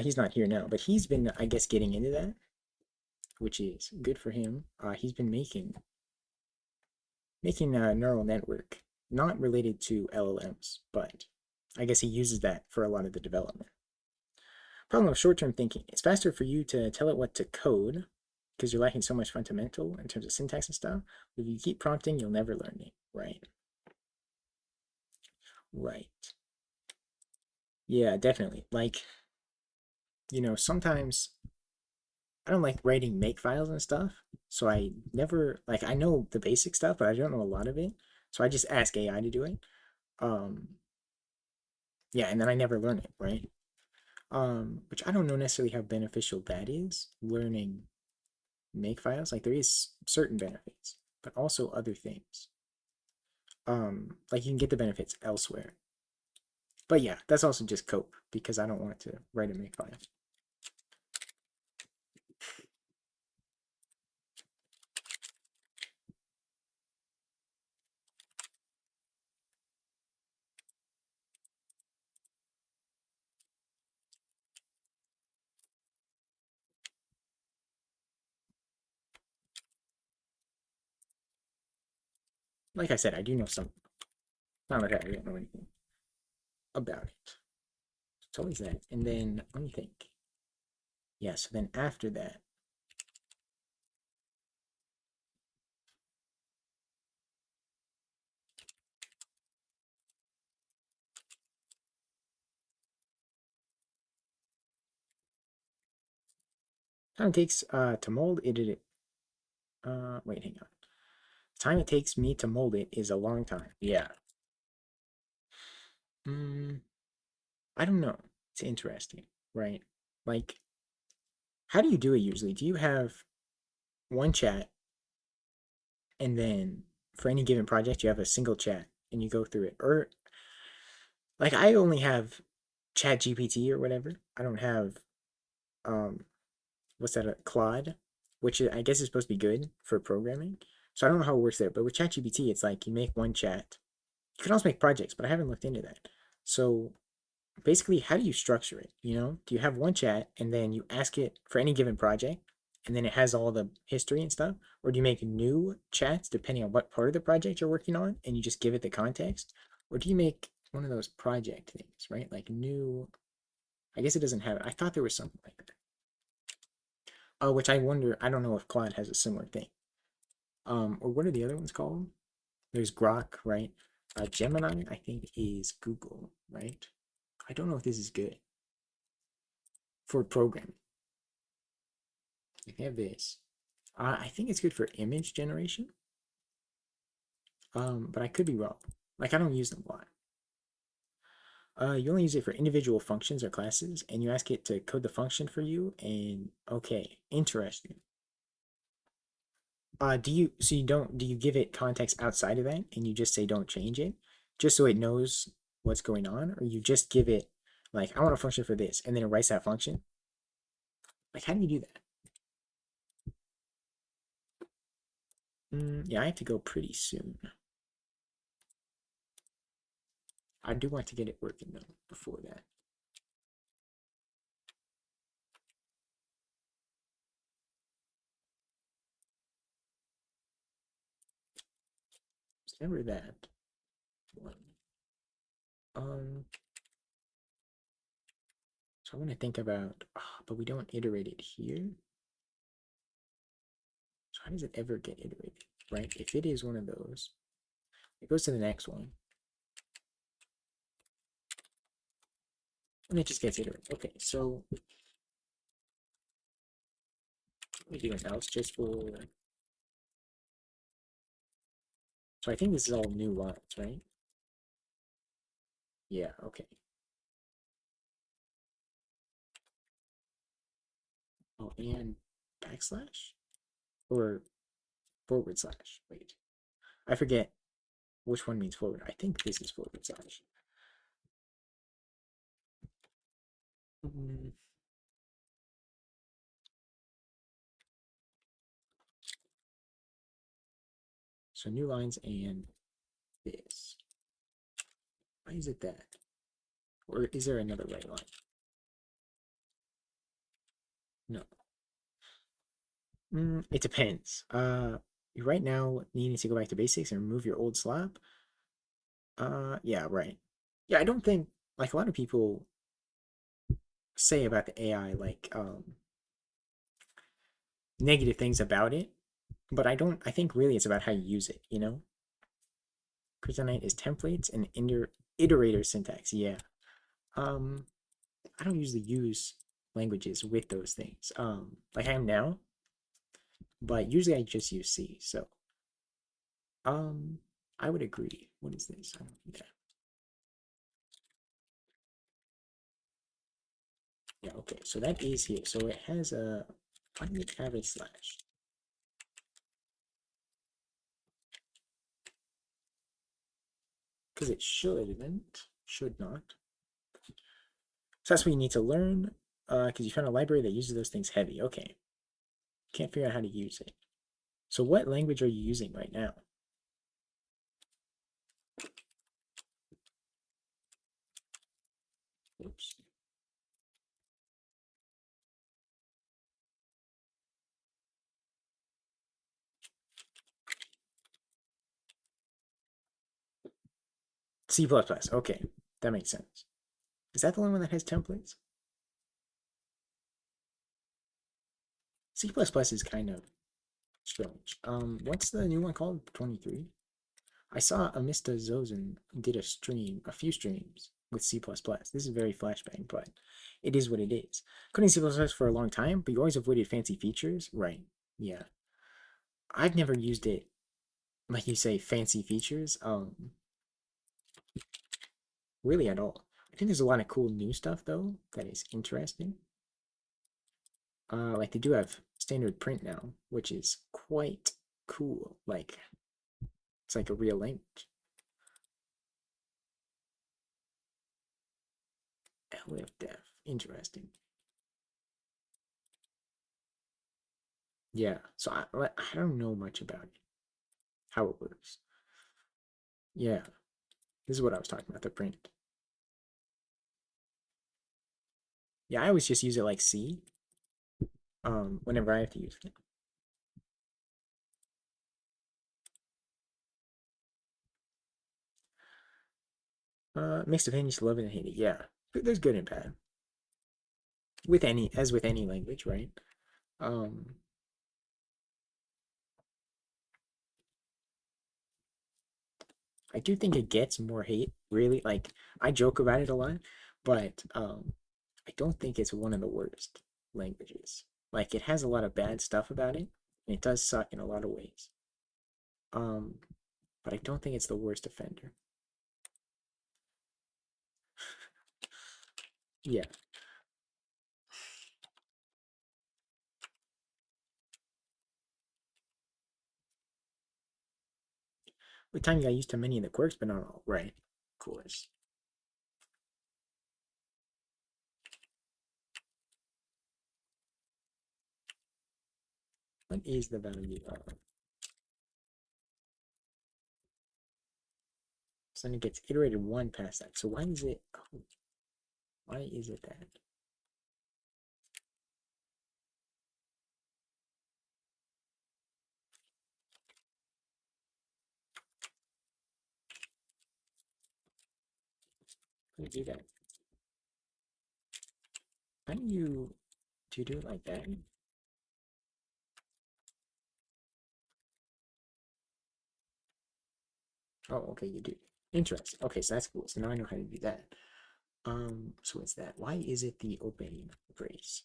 He's not here now, but he's been, I guess, getting into that, which is good for him. He's been making a neural network, not related to LLMs, but I guess he uses that for a lot of the development. Problem of short-term thinking. It's faster for you to tell it what to code because you're lacking so much fundamental in terms of syntax and stuff. If you keep prompting, you'll never learn it, right? Right. Yeah, definitely. Like, sometimes I don't like writing make files and stuff. So I never like I know the basic stuff, but I don't know a lot of it. So I just ask AI to do it. Um, yeah, and then I never learn it, right? Which I don't know necessarily how beneficial that is, learning make files. Like there is certain benefits, but also other things. Like you can get the benefits elsewhere. But yeah, that's also just cope because I don't want to write a make file. Like I said, I do know some. Not like I don't know anything about it. It's always that. And then let me think. Yeah, so then after that, time it takes to mold it. Wait, hang on. The time it takes me to mold it is a long time. Yeah. Mm, I don't know. It's interesting, right? Like, how do you do it usually? Do you have one chat and then for any given project you have a single chat and you go through it? Or like I only have Chat GPT or whatever. I don't have um what's that, a Claude, which I guess is supposed to be good for programming. So I don't know how it works there, but with ChatGPT, it's like you make one chat. You can also make projects, but I haven't looked into that. So basically, how do you structure it? Do you have one chat and then you ask it for any given project, and then it has all the history and stuff, or do you make new chats depending on what part of the project you're working on, and you just give it the context, or do you make one of those project things, right? Like new. I guess it doesn't have it. I thought there was something like that. Oh, which I wonder. I don't know if Claude has a similar thing. Or what are the other ones called? There's Grok, right? Gemini, I think, is Google, right? I don't know if this is good for programming. You have this. I think it's good for image generation. But I could be wrong. Like I don't use them a lot. You only use it for individual functions or classes, and you ask it to code the function for you. And okay, interesting. So you don't, do you give it context outside of that and you just say don't change it just so it knows what's going on? Or you just give it like, I want a function for this and then it writes that function? Like, how do you do that? Yeah, I have to go pretty soon. I do want to get it working though before that. It's never that one. Um, so I want to think about, but we don't iterate it here. So how does it ever get iterated, right? If it is one of those, it goes to the next one, and it just gets iterated. Okay, so we do an else just for. So I think this is all new lines, right? Yeah. Okay. Oh, and backslash or forward slash. Wait, I forget which one means forward. I think this is forward slash. Mm, so new lines and this. Why is it that? Or is there another right line? No. It depends. Right now needing to go back to basics and remove your old slab. Yeah, right. Yeah, I don't think like a lot of people say about the AI like negative things about it, but I don't. I think really it's about how you use it. You know, kryptonite is templates and iterator syntax. Yeah. Um, I don't usually use languages with those things. Like I am now, but usually I just use C. So, um, I would agree. What is this? I don't, yeah. Yeah, okay, so that is here. So it has a, why do we have a slash? Because it shouldn't, should not. So that's what you need to learn, because you found a library that uses those things heavy. Okay, can't figure out how to use it. So what language are you using right now? Oops. C++, okay, that makes sense. Is that the only one that has templates? C++ is kind of strange. What's the new one called? 23? I saw Amista Zozen did a stream, a few streams with C++. This is very flashbang, but it is what it is. Couldn't C++ for a long time, but you always avoided fancy features, right? Yeah. I've never used it, like you say, fancy features, really at all. I think there's a lot of cool new stuff though that is interesting. Like they do have standard print now, which is quite cool. Like it's like a real language. LFDEF, interesting. Yeah, so I don't know much about it, how it works. Yeah, this is what I was talking about, the print. Yeah, I always just use it like C, whenever I have to use it. Mixed opinions, love it and hate it. Yeah, there's good and bad. With any, as with any language, right? Um, I do think it gets more hate, really. Like, I joke about it a lot, but I don't think it's one of the worst languages. Like, it has a lot of bad stuff about it, and it does suck in a lot of ways. Um, but I don't think it's the worst offender. Yeah, with time you got used to many of the quirks, but not all. Right, of course. What is the value of So then it gets iterated one past that. So why is it, oh, why is it that? How do you do that? How do you do it like that? Oh, okay, you do. Interesting. Okay, so that's cool. So now I know how to do that. So it's that. Why is it the open brace?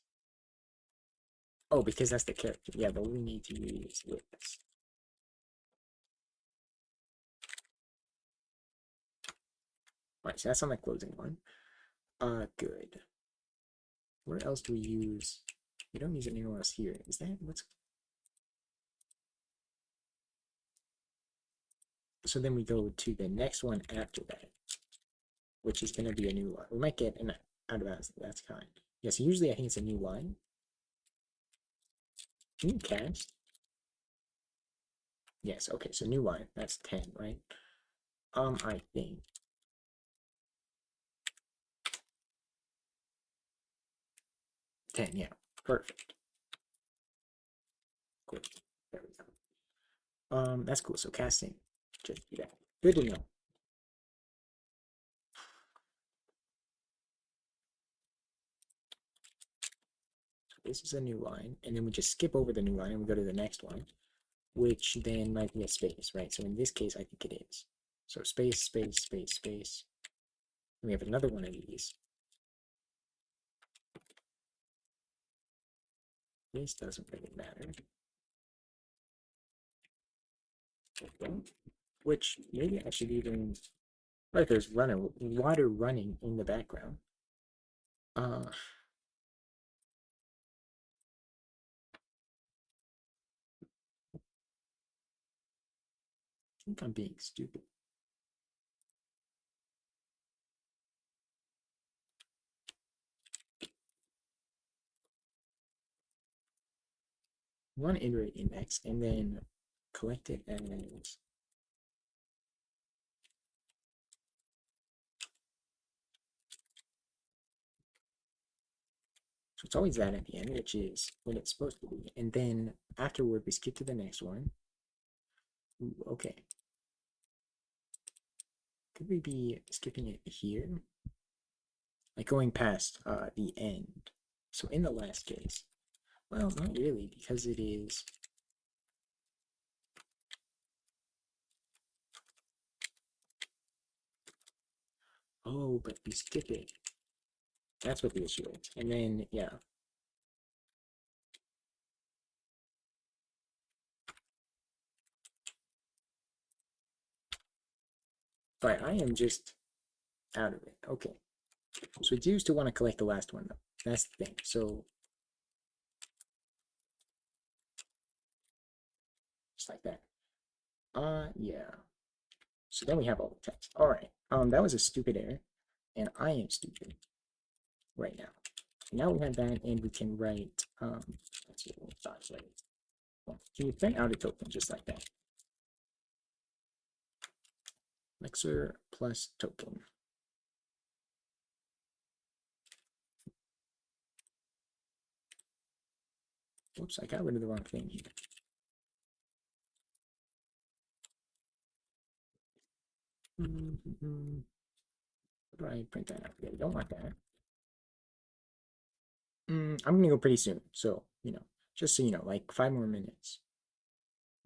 Oh, because that's the character. Yeah, but we need to use this. Alright, so that's on the closing one. Good. Where else do we use? We don't use it anywhere else here. Is that what's? So then we go to the next one after that, which is going to be a new line. We might get an out of bounds. That's kind. Yes, yeah, so usually I think it's a new line. Can you cast? Yes. Okay. So new line. That's 10, right? I think. Yeah. Perfect. Cool. There we go. That's cool. So casting. Just do that. Good to know. This is a new line, and then we just skip over the new line and we go to the next one, which then might be a space, right? So in this case, I think it is. So space, space, space, space. And we have another one of these. This doesn't really matter. Okay. Which maybe I should even, like there's water running in the background. I think I'm being stupid. We want to iterate index and then collect it as so it's always that at the end, which is what it's supposed to be. And then afterward, we skip to the next one. Ooh, okay. Could we be skipping it here? Like going past the end. So in the last case, well, not really, because it is. Oh, but we skip it. That's what the issue is. And then, yeah. But I am just out of it. Okay. So we do still want to collect the last one, though. That's the thing. So, just like that. Yeah. So then we have all the text. All right. That was a stupid error, and I am stupid right now. Now we have that, and we can write. Let's see what thoughts right. Well, can you print out a token just like that? Elixir plus token. Oops, I got rid of the wrong thing here. How do I print that out? Yeah, we don't want that. I'm gonna go pretty soon, so just so you know, like 5 more minutes.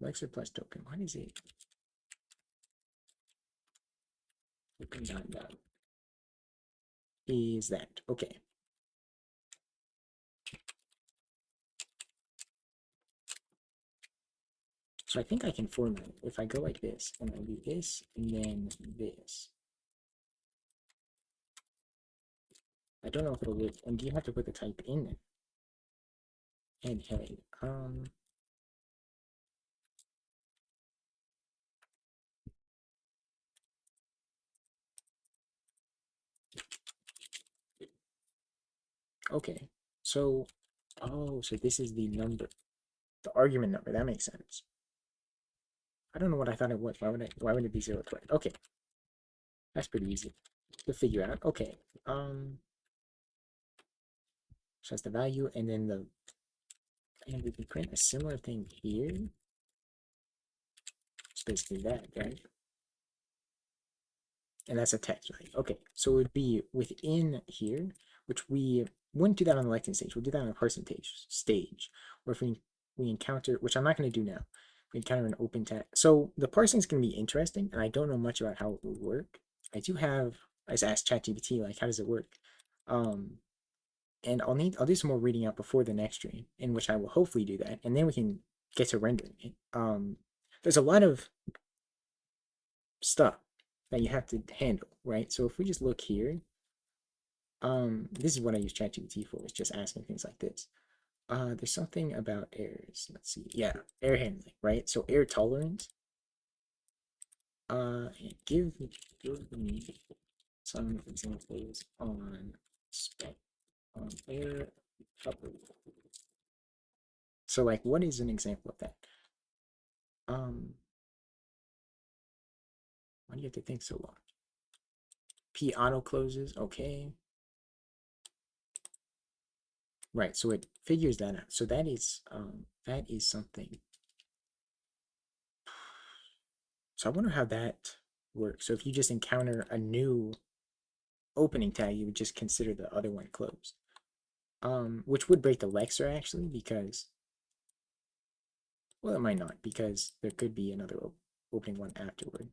Elixir plus token. What is it? Token dot is that okay? So I think I can format it. If I go like this, and I do this, and then this. I don't know if it'll work. And do you have to put the type in there? And head. Okay. So, oh, so this is the number, the argument number. That makes sense. I don't know what I thought it was. Why would it be 0 to 20? Okay. That's pretty easy to figure out. Okay. So that's the value, and then and we can print a similar thing here. It's basically that, right? And that's a text, right? Okay, so it would be within here, which we wouldn't do that on the lecting stage. We'll do that on the parsing stage, or if we encounter, which I'm not going to do now, we encounter an open tag. So the parsing is going to be interesting, and I don't know much about how it will work. I just asked ChatGPT, like, how does it work? Um, and I'll do some more reading out before the next stream, in which I will hopefully do that, and then we can get to rendering it. There's a lot of stuff that you have to handle, right? So if we just look here, this is what I use ChatGPT for, is just asking things like this. There's something about errors. Let's see. Yeah, error handling, right? So error tolerance. Give me some examples on spec on error tolerance. So like, what is an example of that? Why do you have to think so long? P auto closes, okay. Right, so it figures that out. So that is something. So I wonder how that works. So if you just encounter a new opening tag, you would just consider the other one closed. Which would break the Lexer actually, because, well, it might not, because there could be another opening one afterward.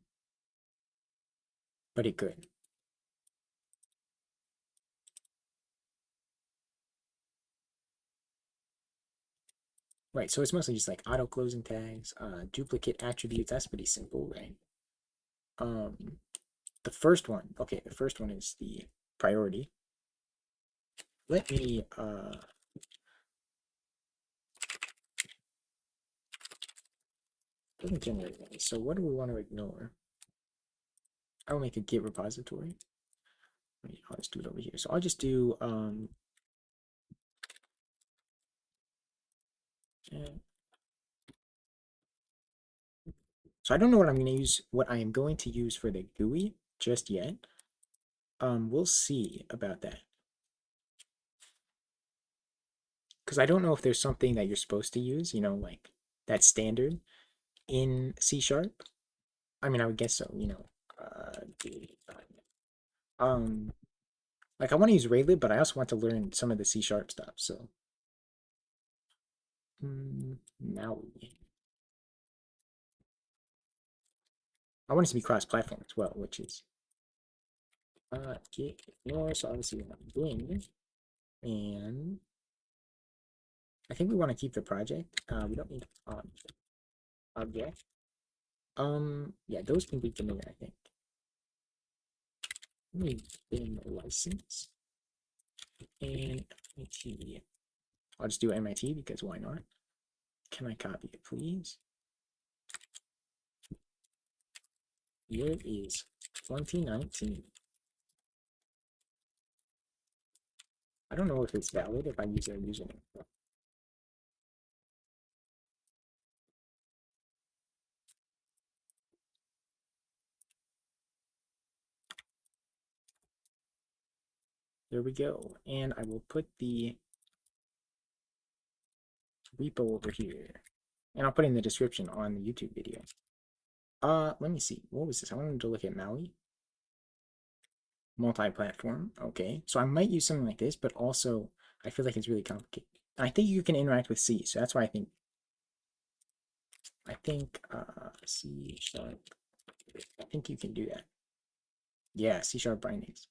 But it could. Right, so it's mostly just like auto closing tags, duplicate attributes. That's pretty simple, right? The first one, okay, the first one is the priority. Let me doesn't generate any. So what do we want to ignore? I will make a Git repository. I'll just do it over here. So I'll just do so I don't know what I'm going to use, what I am going to use for the GUI just yet. We'll see about that. Because I don't know if there's something that you're supposed to use, like that's standard in C Sharp. I mean, I would guess so, um, like I want to use Raylib, but I also want to learn some of the C Sharp stuff. So, Maui. I want it to be cross-platform as well, which is Git ignore. So obviously we want Bing, and I think we want to keep the project. We don't need object. Yeah, those can be familiar, I think. Let me bin license and MIT. I'll just do MIT because why not? Can I copy it, please? Year is 2019. I don't know if it's valid if I use their username. There we go. And I will put the repo over here. And I'll put in the description on the YouTube video. Let me see. What was this? I wanted to look at Maui. Multi-platform. Okay. So I might use something like this, but also I feel like it's really complicated. I think you can interact with C, so that's why I think C sharp. I think you can do that. Yeah, C sharp bindings.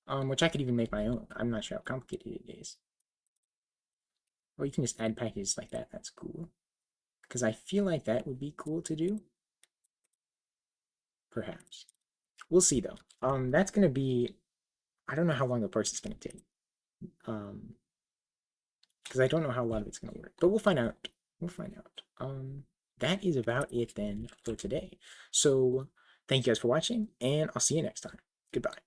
Which I could even make my own. I'm not sure how complicated it is. Or you can just add packages like that. That's cool. Because I feel like that would be cool to do. Perhaps. We'll see though. That's gonna be. I don't know how long the person's gonna take. Because I don't know how a lot of it's gonna work. But we'll find out. We'll find out. That is about it then for today. So thank you guys for watching, and I'll see you next time. Goodbye.